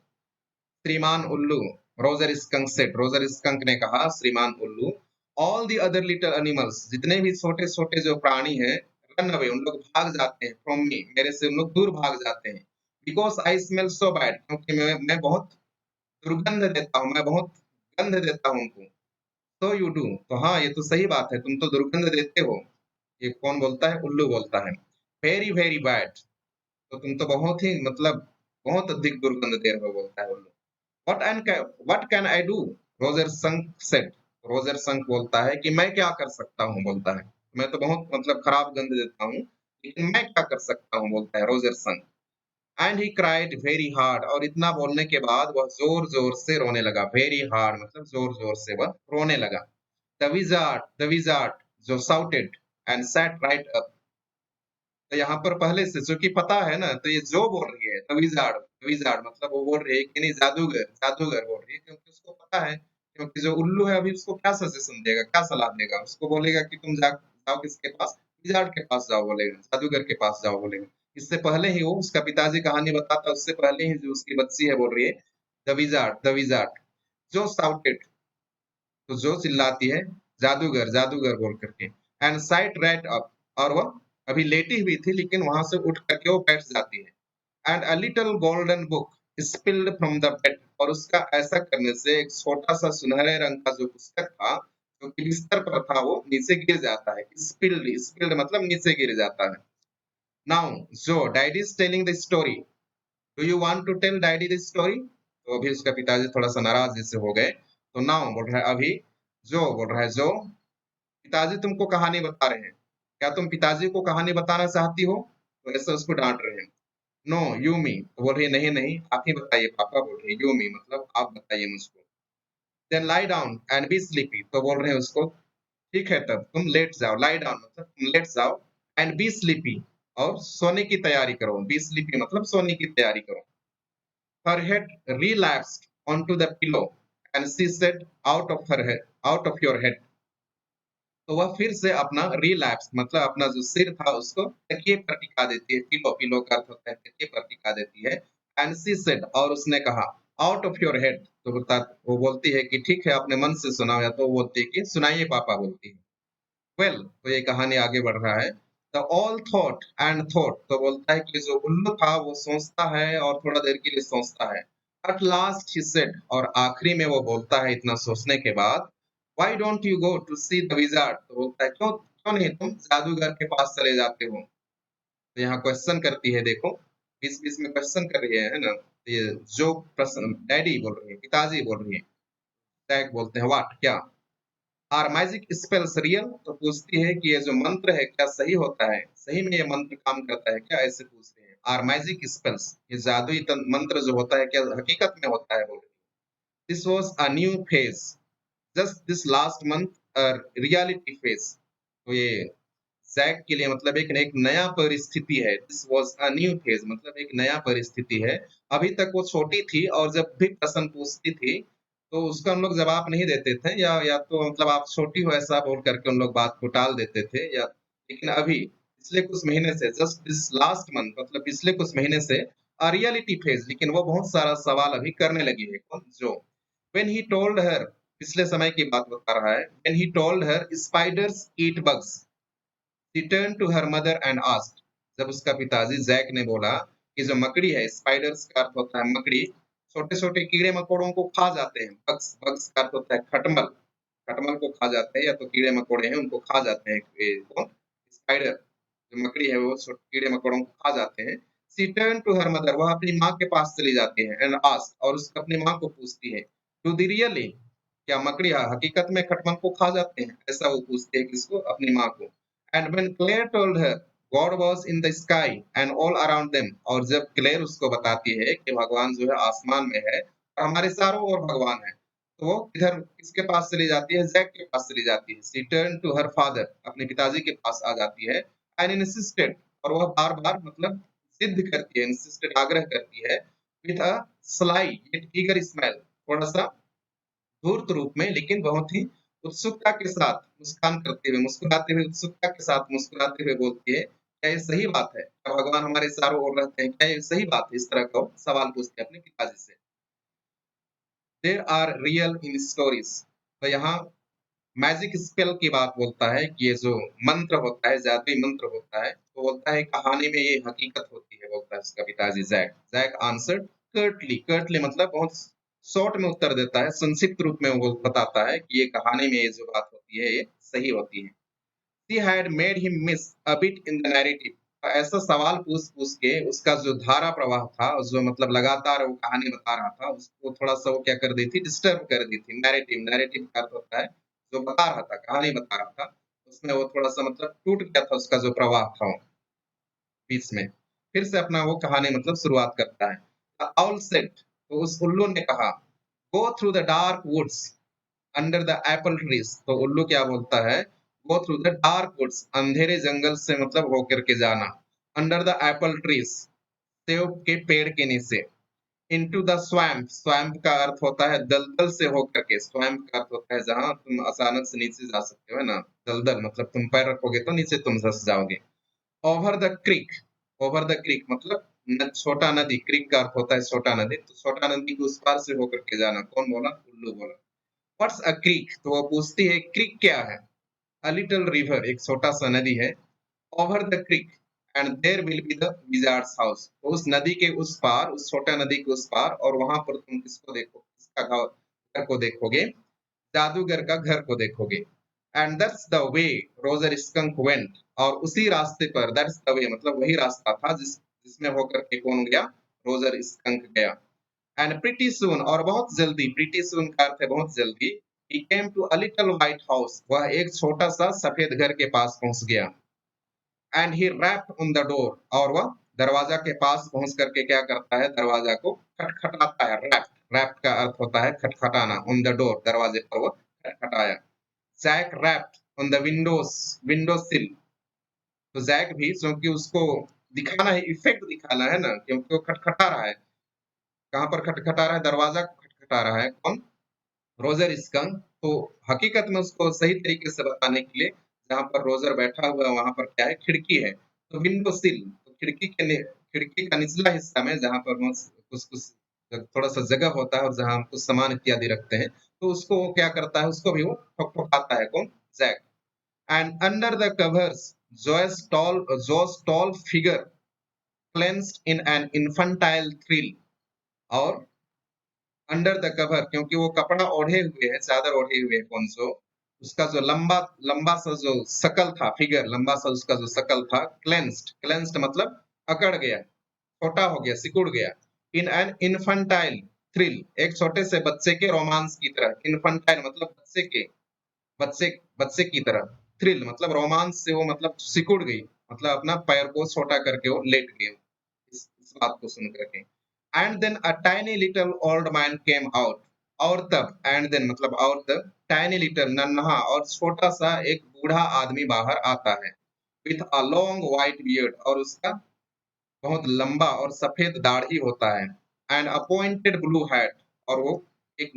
श्रीमान उल्लू। Roger skunk said, Roger skunk ने कहा श्रीमान उल्लू। all the other little animals, जितने भी छोटे छोटे जो प्राणी हैं, रन अवे उन लोग भाग जाते हैं, फ्रॉम मी मेरे से उन लोग दूर भाग जाते हैं। Because I smell so bad, क्योंकि मैं बहुत दुर्गंध देता हूँ, मैं बहुत गंध देता हूँ उनको। तो यू डू, तो हाँ ये तो सही बात है, तुम तो दुर्गंध देते हो। ये कौन बोलता है? उल्लू बोलता है। वेरी वेरी बैड, तो तुम तो बहुत ही मतलब बहुत अधिक दुर्गंध दे रहे हो, बोलता है उल्लू। What can I do? Roger skunk said, Roger skunk बोलता है कि मैं क्या कर सकता हूँ, बोलता है मैं तो बहुत मतलब खराब गंध देता हूँ, लेकिन मैं क्या कर सकता हूँ, बोलता है रोजरसन। And he cried very hard, और इतना बोलने के बाद वह जोर जोर से रोने लगा। वेरी हार्ड मतलब जोर जोर से वह रोने लगा। द विजार्ड जो shouted and set right up. तो यहाँ पर पहले से चूंकि पता है ना, तो ये जो बोल रही है द विजार्ड मतलब वो बोल रही है कि नहीं, जादूगर जादूगर बोल रही है, क्योंकि उसको पता है, क्योंकि जो उल्लू है अभी उसको क्या सजेशन देगा, क्या सलाह देगा, उसको बोलेगा कि तुम जाओ किसके पास, विजार्ड के पास जाओ बोलेगा, जादूगर के पास जाओ बोलेगा। इससे पहले ही वो उसका पिताजी कहानी बताता है, उससे पहले ही जो उसकी बच्ची है बोल रही है द विजार्ड जो साउटेड, तो जो चिल्लाती है, जादूगर जादूगर बोल करके। एंड साइट राइट अप, और वह अभी लेटी हुई थी लेकिन वहां से उठ करके वो बैठ जाती है। And a little golden book spilled from the bed, और उसका ऐसा करने से एक छोटा सा सुनहरे रंग का जो पुस्तक था, जो कि बिस्तर पर था, वो नीचे गिर जाता है। स्पिल्ड स्पिल्ड मतलब नीचे गिर जाता है। Now Jo daddy is telling the story, do you want to tell daddy the story. तो अभी उसका पिताजी थोड़ा सा नाराज जैसे हो गए, तो नाउ बोल रहा है, अभी जो बोल रहा है, जो पिताजी तुमको कहानी बता रहे हैं, क्या तुम पिताजी को कहानी बताना चाहती हो। तो ऐसे उसको डांट रहे हैं। नो यू मी, तो बोल रही है नहीं नहीं आप ही बताइए पापा, बोल रही है यू मी मतलब आप बताइए मुझको। Then lie down and be sleepy, तो बोल रहे हैं उसको ठीक है तब तुम लेट जाओ, लाई डाउन मतलब तुम लेट जाओ, एंड बी स्लीपी और सोने की तैयारी करो, बी स्लीपी मतलब सोने की तैयारी करो। Her head relapsed onto the pillow and she said, out of her head, out of your head. तो वह फिर से अपना रिलैप्स मतलब अपना जो सिर था उसको तकिए पर टिका देती है। पिलो पिलो का अर्थ होता है तकिए पर टिका देती है। एंड शी सेड, और उसने कहा, आउट ऑफ योर हेड, तो बता, वो बोलती है कि ठीक है अपने मन से सुनाओ, या तो वो बोलती है कि सुनाइए पापा, बोलती है। वेल तो ये कहानी आगे बढ़ रहा है। The all thought and thought, तो बोलता है कि जो उल्लू था वो सोचता है और थोड़ा देर के लिए सोचता है। एट लास्ट ही सेड, और आखिरी में वो बोलता है इतना सोचने के बाद, why don't you go to see the wizard, तो बोलता है क्यों क्यों नहीं तुम जादूगर के पास चले जाते हो। तो यहाँ क्वेश्चन करती है, देखो बीच बीच में क्वेश्चन कर रही है ना। तो ये जो प्रश्न डैडी बोल रही है, पिताजी बोल रही है, टैग बोलते हैं व्हाट क्या, आर मैजिक स्पेल्स रियल, तो पूछती है कि ये जो मंत्र है क्या सही होता है, सही में ये मंत्र काम करता है क्या, ऐसे पूछ रहे हैं। आर मैजिक स्पेल्स, ये जादुई मंत्र जो होता है क्या हकीकत में होता है, बोल रही। This was a new phase, just this last month reality phase, तो ये जैक के लिए मतलब एक नया परिस्थिति है। This was a new phase मतलब एक नया परिस्थिति है। अभी तक वो छोटी थी और जब भी प्रश्न पूछती थी तो उसका हम लोग जवाब नहीं देते थे, या तो मतलब आप छोटी हो ऐसा बोल करके उन लोग बात को टाल देते थे, या लेकिन अभी पिछले कुछ महीने से, जस्ट दिस लास्ट मंथ मतलब पिछले कुछ महीने से अ रियलिटी फेज, लेकिन वो बहुत सारा सवाल अभी करने लगी है। कौन, जो व्हेन ही टोल्ड हर, पिछले समय की बात बता रहा है। When he told her spiders eat bugs, She turned to her mother and asked, जब उसका पिताजी जैक ने बोला कि जो मकड़ी है, स्पाइडर्स का अर्थ होता है मकड़ी, छोटे छोटे कीड़े मकोड़ों को खा जाते हैं। बग्स बग्स का अर्थ होता है खटमल, खटमल को खा जाते हैं, या तो कीड़े मकोड़े हैं उनको खा जाते हैं। कौन, स्पाइडर जो मकड़ी है वो कीड़े मकोड़ों को खा जाते हैं। सी टर्न टू हर मदर, वह अपनी माँ के पास चली जाती है। एंड आस्क, और उसको अपनी माँ को पूछती है, डू दी रियली, क्या मकड़ियाँ हकीकत में खटमल को खा जाते हैं, ऐसा वो पूछती है किसको, अपनी माँ को। And when Claire told her God was in the sky and all around them, और जब क्लेयर उसको बताती है कि भगवान जो है आसमान में है और हमारे चारों ओर भगवान है, तो वो इधर किसके पास चली जाती है, जैक के पास चली जाती है। She turn to her father, अपने पिताजी के पास आ जाती है। एंड इंसिस्टेड, और वह बार बार मतलब सिद्ध करती है, इंसिस्टेड आग्रह करती है, with a sly yet eager smile, थोड़ा सा धूर्त रूप में लेकिन बहुत ही उत्सुकता के साथ मुस्कान करते हुए, मुस्कुराते हुए, उत्सुकता के साथ मुस्कुराते हुए बोलती है, क्या ये सही बात है, क्या भगवान हमारे चारों ओर रहते हैं, क्या ये सही बात है, इस तरह का सवाल पूछते हैं अपने पिताजी से। There are real in stories, तो यहाँ मैजिक स्पेल की बात बोलता है कि ये जो मंत्र होता है, जादुई मंत्र होता है, तो बोलता है कहानी में ये हकीकत होती है, बोलता है उसका पिताजी Jack. Jack answered curtly, curtly मतलब बहुत शॉर्ट में उत्तर देता है, संक्षिप्त रूप में वो बताता है कि ये कहानी में ये जो बात होती है ये सही होती है। She had made him miss a bit in the narrative, ऐसा सवाल पूछ पूछ के उसका जो धारा प्रवाह था, जो मतलब लगातार वो कहानी बता रहा था, उसको थोड़ा सा वो क्या कर दी थी, डिस्टर्ब कर दी थी। नैरेटिव, नैरेटिव का अर्थ होता है जो बता रहा था, कहानी बता रहा था, उसमें वो थोड़ा सा मतलब टूट गया था उसका जो प्रवाह था। बीच में। फिर से अपना वो कहानी मतलब शुरुआत करता है। आउल सेड, तो उस उल्लू ने कहा, go through the dark woods under the apple trees. तो उल्लू क्या बोलता है, go through the dark woods, अंधेरे जंगल से मतलब होकर के जाना, अंडर द एप्पल ट्रीज, सेब के पेड़ के नीचे, इनटू द स्वैम्प, स्वैम्प का अर्थ होता है दलदल से होकर के, स्वैम्प का अर्थ होता है जहां तुम अचानक से नीचे जा सकते हो, है ना। दलदल मतलब तुम पैर रखोगे तो नीचे तुम धंस जाओगे। Over the creek, over the creek मतलब छोटा नदी, क्रीक का अर्थ होता है छोटा नदी, तो छोटा नदी के उस पार से होकर के जाना। कौन बोला, उल्लू बोला। व्हाट्स अ क्रीक, तो वो पूछती है क्रीक क्या है। अ लिटिल रिवर, एक छोटा सा नदी है। Over the creek and there will be the wizard's house, तो उस नदी के उस पार, उस छोटा नदी के उस पार, और वहां पर तुम किसको देखो, किसका घर को देखोगे, जादूगर का घर को देखोगे। And that's the way Roger skunk went, और उसी रास्ते पर, दैट्स द वे मतलब वही रास्ता था जिसमें होकर के कौन गया, रोजर स्कंक गया। एंड प्रीटी सून, और बहुत जल्दी, प्रीटी सून का अर्थ है बहुत जल्दी, he came to a little white house, वह एक छोटा सा सफेद घर के पास पहुंच गया। And he wrapped on the door, और वह दरवाजा के पास पहुंच करके क्या करता है, दरवाजा को खटखटाता है। रैप, रैप का अर्थ होता है खटखटाना। ऑन द डोर, दरवाजे पर वो खटखटाया। Jack rapped on the windows, window sill, तो जैक भी, क्योंकि उसको दिखाना है, इफेक्ट दिखाना है ना, क्योंकि वो खटखटा रहा है। कहाँ पर खटखटा रहा है, दरवाजा खटखटा रहा है कौन, रोजर स्कंक। तो हकीकत में उसको सही तरीके से बताने के लिए, जहाँ पर रोजर बैठा हुआ है वहां पर क्या है, खिड़की है, तो विंडो सिल, तो खिड़की का निचला हिस्सा में जहाँ पर कुछ कुछ थोड़ा सा जगह होता है और जहाँ हम कुछ सामान इत्यादि रखते हैं, तो उसको वो क्या करता है, उसको भी वो ठोकता है कौन, Jack. And under the covers Jo's tall figure clenched in an infantile thrill, और अंडर द कवर, क्योंकि वो कपड़ा ओढ़े हुए है, चादर ओढ़े हुए है कौन सो, उसका जो लंबा लंबा सा जो शकल था, फिगर लंबा सा उसका जो शकल था, क्लेंस्ड, क्लेंस्ड मतलब अकड़ गया, छोटा हो गया, सिकुड़ गया। इन एन इन्फंटाइल थ्रिल, एक छोटे से बच्चे के रोमांस की तरह, इन्फंटाइल मतलब बच्चे के, बच्चे बच्चे की तरह, थ्रिल मतलब रोमांस से वो मतलब सिकुड़ गई, मतलब अपना पैर को छोटा करके वो लेट गई इस बात को सुन करके। And then a tiny little old man came out, और तब, एंड देन मतलब और तब, टाइनी लिटिल नन्हा और छोटा सा एक बूढ़ा आदमी बाहर आता है, with a long white beard, और उसका बहुत लंबा और सफेद दाढ़ी होता है। And a pointed blue hat, और वो एक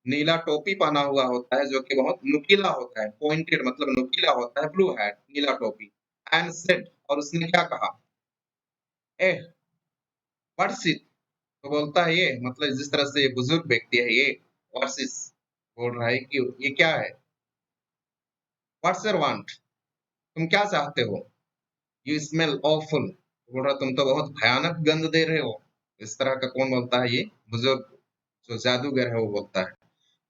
नीला टोपी पहना हुआ होता है जो कि बहुत नुकीला होता है, पॉइंटेड मतलब नुकीला होता है, ब्लू हैट नीला टोपी। एंड सेड, और उसने क्या कहा, ए व्हाट्स इट, तो बोलता है ये, मतलब जिस तरह से ये बुजुर्ग व्यक्ति है, ये व्हाट्स इट बोल रहा है कि ये क्या है, व्हाट्स योर वांट, तुम क्या चाहते हो, यू स्मेल ऑफुल, बोल रहा तुम तो बहुत भयानक गंध दे रहे हो। इस तरह का कौन बोलता है, ये बुजुर्ग जो जादूगर है वो बोलता है।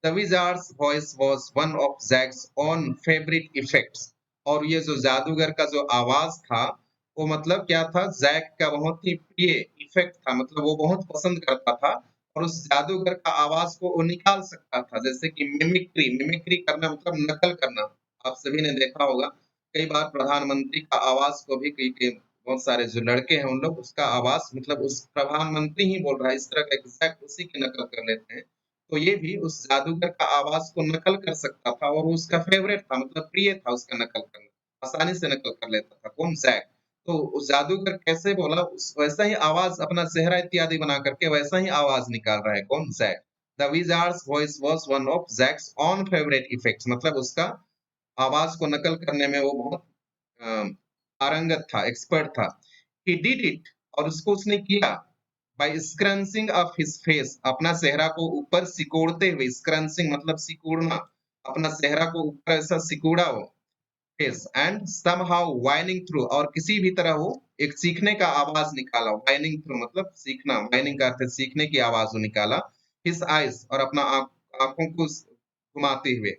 The Wizard's voice was one of Zack's own favorite effects, और ये जो जादूगर का जो आवाज था, वो मतलब क्या था, जैक का बहुत ही प्रिय इफेक्ट था, मतलब वो बहुत पसंद करता था, और उस जादूगर का आवाज को वो निकाल सकता था, जैसे कि मिमिक्री, मिमिक्री करना मतलब नकल करना। आप सभी ने देखा होगा, कई बार प्रधानमंत्री का आवाज को भी कई कई बहुत सारे जो लड़के हैं उन लोग उसका आवाज मतलब उस प्रधानमंत्री ही बोल रहा है, इस तरह का एग्जैक्ट उसी की नकल कर लेते हैं। तो ये भी उस जादूगर का आवाज को नकल कर सकता था, और वो उसका फेवरेट था, मतलब प्रिय था उसका नकल करना, आसानी से नकल कर लेता था कौन, जैक। तो उस जादूगर कैसे बोला, वैसा ही आवाज, अपना चेहरा इत्यादि बना करके वैसा ही आवाज निकाल रहा है कौन, Jack. The wizard's voice was one of Jack's own favourite effects, मतलब उसका आवाज को नकल करने में वो बहुत पारंगत था, एक्सपर्ट था। ही डिड इट, और उसको उसने किया, बाय स्क्रंचिंग ऑफ हिज फेस, अपना चेहरा को ऊपर सिकोड़ते हुए, स्क्रंचिंग मतलब सिकोड़ना, अपना चेहरा को ऊपर ऐसा सिकोड़ा वो face, and somehow whining through, और किसी भी तरह वो एक सीखने का आवाज निकाला, वाइनिंग थ्रू मतलब सीखना, वाइनिंग का अर्थ है सीखने की आवाज वो निकाला। हिज आईज, और अपना आंखों को घुमाते हुए,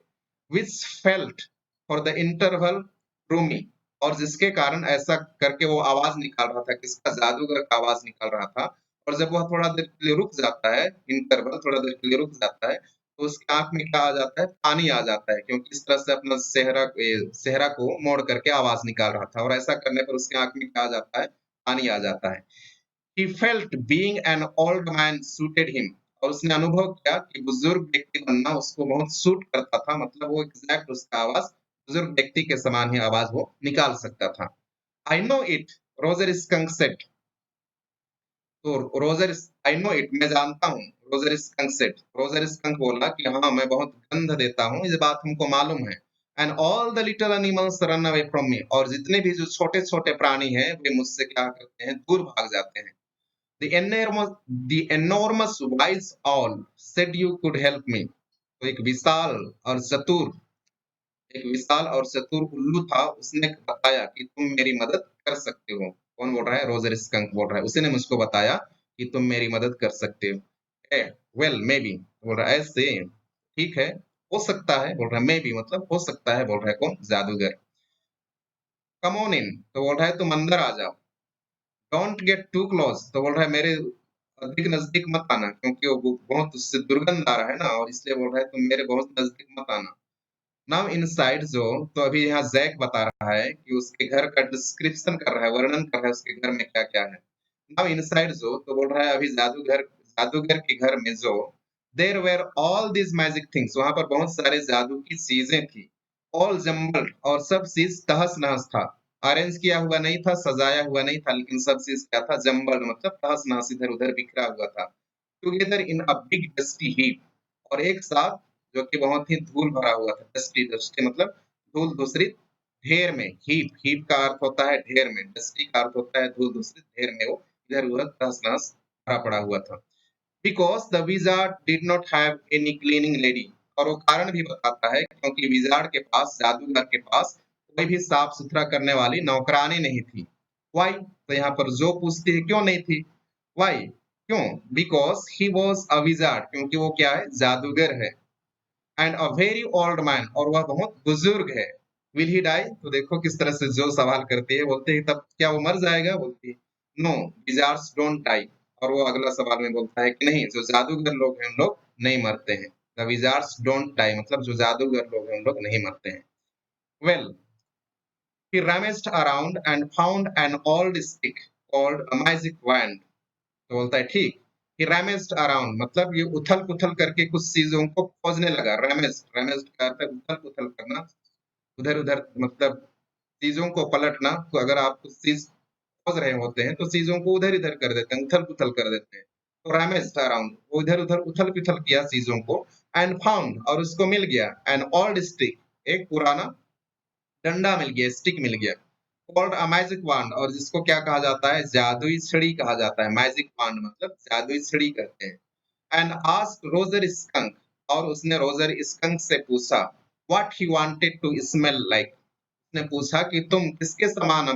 which felt for the interval roomy, और जिसके कारण ऐसा करके वो आवाज निकाल रहा था, किसका, जादूगर का आवाज निकाल रहा था। और जब वह थोड़ा देर के लिए रुक जाता है, इंटरवल थोड़ा देर के लिए रुक जाता है, तो उसकी आंख में क्या आ जाता है, पानी आ जाता है, क्योंकि इस तरह से अपना सेहरा को मोड़ करके आवाज निकाल रहा था, और ऐसा करने पर उसकी आंख में क्या आ जाता है, पानी आ जाता है। He felt being an old man suited him, और उसने अनुभव किया कि बुजुर्ग व्यक्ति बनना उसको बहुत सूट करता था, मतलब वो एग्जैक्ट उसका आवाज बुजुर्ग व्यक्ति के समान ही आवाज वो निकाल सकता था। I know it, Roger skunk said, तो रोजर आई नो इट, मैं जानता हूँ, Roger skunk said, Roger skunk बोला कि हाँ मैं बहुत गंध देता हूँ, इस बात हमको मालूम है। And all the little animals run away from me, और जितने भी जो छोटे छोटे प्राणी हैं वे मुझसे क्या करते हैं, दूर भाग जाते हैं। The enormous wise owl said you could help me, तो एक विशाल और चतुर उल्लू था, उसने बताया कि तुम मेरी मदद कर सकते हो। कौन बोल रहा है, रोजर स्कंक बोल रहा है, उसी ने मुझको बताया कि तुम मेरी मदद कर सकते हो। ए, वेल मे बी, बोल रहा है ऐसे, ठीक है, हो सकता है, बोल रहा है मे बी मतलब हो सकता है, बोल रहा है कौन, जादूगर। कम ऑन इन, तो बोल रहा है तुम अंदर आ जाओ। डोंट गेट टू क्लोज, तो बोल रहा है मेरे अधिक नजदीक मत आना, क्योंकि वो बहुत उससे दुर्गंध आ रहा है ना, और इसलिए बोल रहा है तुम मेरे बहुत नजदीक मत आना। नाउ इनसाइड जो, तो अभी यहाँ जैक बता रहा है कि उसके घर का डिस्क्रिप्शन कर रहा है, वर्णन कर रहा है उसके घर में क्या क्या है। नाउ इनसाइड जो, तो बोल रहा है अभी जादूगर के घर में जो, there were all these magic things, वहां पर बहुत सारे जादू की चीजें थी। ऑल जम्बल्ड, और सब चीज तहस नहस था, अरेंज किया हुआ नहीं था, सजाया हुआ नहीं था, लेकिन सब चीज क्या था, जम्बल्ड मतलब तहस नहस, इधर उधर बिखरा हुआ था। Together in a big dusty heap, और एक साथ, जो कि बहुत ही धूल भरा हुआ था, डस्टी, डस्टी मतलब धूल दूसरी ढेर में, हीप का अर्थ होता है ढेर में, डस्टी का अर्थ होता है धूल दूसरी ढेर में, वो इधर उधर तहस नहस भरा पड़ा हुआ था। Because the wizard did not have any cleaning lady, और वो कारण भी बताता है क्योंकि विजार्ड के पास, जादूगर के पास कोई भी साफ सुथरा करने वाली नौकरानी नहीं थी। वाई, तो यहाँ पर जो पूछती है क्यों नहीं थी, वाई क्यों, because he was a wizard, क्योंकि वो क्या है, जादूगर है। And a very old man, और वह बहुत बुजुर्ग है। विल ही डाई, तो देखो किस तरह से जो सवाल करती है, बोलते हैं तब क्या वो मर जाएगा, बोलती है नो, विजार्ड्स डोंट डाई, और वो अगला सवाल में बोलता है कि नहीं, जो जादूगर लोग हैं उन लोग नहीं मरते हैं। द विजार्ड्स डोंट डाई मतलब जो जादूगर लोग हैं उन लोग नहीं मरते हैं। Well, he rummaged around and found an old stick called a magic wand, तो बोलता है ठीक। ही रैमेज्ड अराउंड मतलब ये उथल पुथल करके कुछ चीजों को खोजने लगा, रैमेज्ड का अर्थ है उथल पुथल करना, उधर उधर मतलब चीजों को पलटना, तो अगर आप कुछ चीज खोज रहे होते हैं तो चीजों को उधर इधर कर देते हैं, उथल पुथल कर देते हैं। तो रैमेज्ड अराउंड, वो इधर उधर उथल पुथल किया चीजों को। एंड फाउंड, और उसको मिल गया, एन ओल्ड स्टिक, एक पुराना डंडा मिल गया, स्टिक मिल गया, कॉल्ड अ मैजिक वांड, और जिसको क्या कहा जाता है, जादुई छड़ी कहा जाता है। मैजिक वांड मतलब जादुई छड़ी कहते हैं। एंड आस्क्ड रोजर स्कंक, और उसने रोजर स्कंक से पूछा, what he wanted to smell like, उसने पूछा कि तुम किसके समान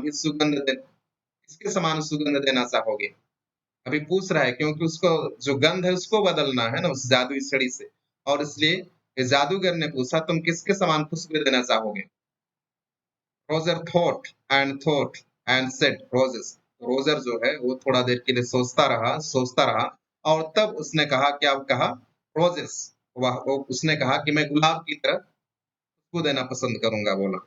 सुगंध देना चाहोगे। अभी पूछ रहा है क्योंकि उसको जो गंध है उसको बदलना है ना उस जादुई छड़ी से, और इसलिए जादूगर ने पूछा तुम किसके समान खुशबू देना चाहोगे। Roger thought and said roses, Roger जो है वो थोड़ा देर के लिए सोचता रहा, और तब उसने कहा, क्या कहा, रोजेस, वो उसने कहा कि मैं गुलाब की तरह खुशबू देना पसंद करूंगा, बोला।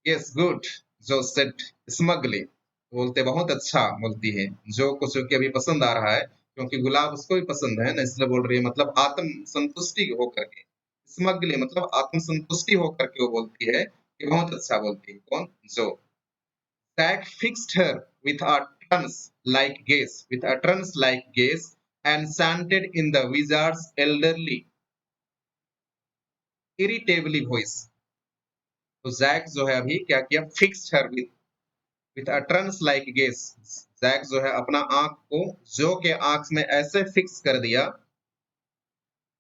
यस गुड, जो सेड स्मगली, बोलते बहुत अच्छा, बोलती है जो कुछ कि अभी पसंद आ रहा है, क्योंकि गुलाब उसको भी पसंद है ना, इसलिए बोल रही है, मतलब आत्म संतुष्टि होकर के, स्मगली मतलब आत्म संतुष्टि होकर के वो बोलती है कि बहुत अच्छा, बोलती है कौन, जो। Jack fixed her with a trance like gaze, and chanted in the wizard's elderly, irritably voice. तो जैक जो है अभी क्या किया, fixed her with a trance like gaze, Jack जो है अपना आंख को जो के आंख में ऐसे फिक्स कर दिया,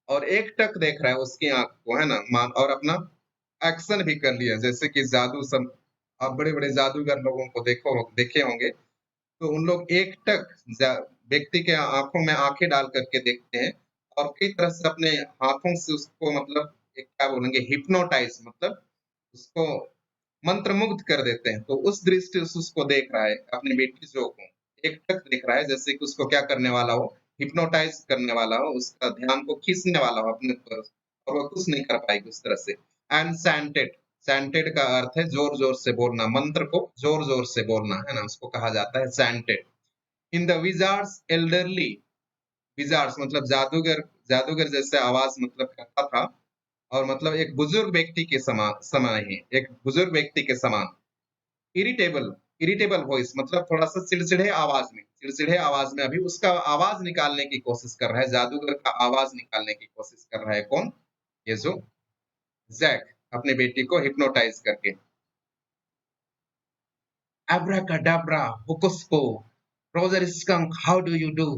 और एक टक देख रहा है उसकी आंख को, है ना, मान, और अपना एक्शन भी कर लिया, जैसे कि जादू सब, आप बड़े बड़े जादूगर लोगों को देखे होंगे, तो उन लोग एक टक व्यक्ति के आंखों में आंखें डाल करके देखते हैं, और कई तरह से अपने हाथों से उसको मतलब एक क्या बोलेंगे, हिप्नोटाइज मतलब उसको मंत्रमुग्ध कर देते हैं। तो उस दृष्टि से उसको देख रहा है, अपनी बेटी जो को एक टक देख रहा है, जैसे कि उसको क्या करने वाला हो, हिप्नोटाइज करने वाला हो, उसका ध्यान को खींचने वाला हो अपने तरफ और वो कुछ नहीं कर पाएगी उस तरह से। एंड सैंटेड, सैंटेड का अर्थ है जोर-जोर से बोलना, मंत्र को जोर-जोर से बोलना, है ना? उसको कहा जाता है सैंटेड। In the wizards elderly, wizards मतलब जादूगर, जादूगर जैसे आवाज़ मतलब करता था और मतलब एक बुजुर्ग व्यक्ति के समान ही, एक बुजुर्ग व्यक्ति के समान। इरिटेबल, इरिटेबल वॉइस मतलब थोड़ा-सा चिड़चिड़े आवाज़ में, चिड़चिड़े आवाज़ में अभी उसका आवाज़ निकालने की कोशिश कर रहा है, जादूगर का आवाज़ निकालने की कोशिश कर रहा है कौन? ये जो ज़ैक अपनी बेटी को हिप्नोटाइज़ करके। Abracadabra, hocus pocus, Roger skunk, how do you do?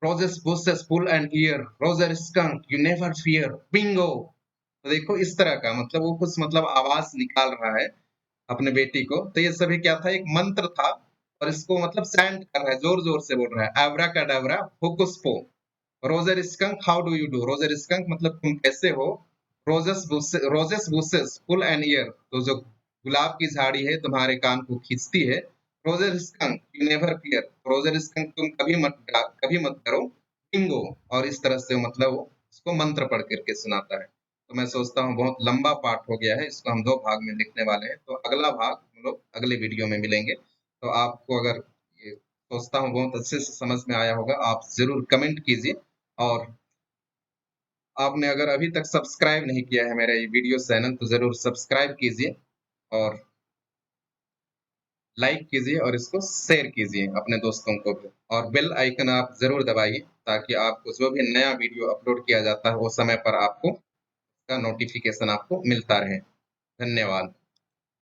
Roses bushes pull and ear, Roger skunk, you never fear, bingo। तो देखो इस तरह का मतलब वो कुछ मतलब आवाज निकाल रहा है अपने बेटी को, तो ये सभी क्या था, एक मंत्र था और इसको मतलब सैंड कर रहा है, जोर जोर से बोल रहा है, एब्राकाडाब्रा हुकुस पो, Roger skunk how do you do, Roger skunk मतलब तुम कैसे हो, roses buses full and year, तो जो गुलाब की झाड़ी है तुम्हारे कान को खींचती है, Roger skunk you never fear, Roger skunk तुम कभी मत करो, बिंगो। और इस तरह से मतलब वो उसको मंत्र पढ़ करके सुनाता है। तो मैं सोचता हूँ बहुत लंबा पाठ हो गया है, इसको हम 2 भाग में लिखने वाले हैं, तो अगला भाग हम लोग अगले वीडियो में मिलेंगे। तो आपको अगर ये सोचता हूँ बहुत अच्छे से समझ में आया होगा, आप ज़रूर कमेंट कीजिए और आपने अगर अभी तक सब्सक्राइब नहीं किया है मेरा ये वीडियो चैनल तो ज़रूर सब्सक्राइब कीजिए और लाइक कीजिए और इसको शेयर कीजिए अपने दोस्तों को भी। और बेल आइकन आप ज़रूर दबाइए ताकि आपको जो भी नया वीडियो अपलोड किया जाता है वो समय पर आपको का नोटिफिकेशन आपको मिलता रहे। धन्यवाद।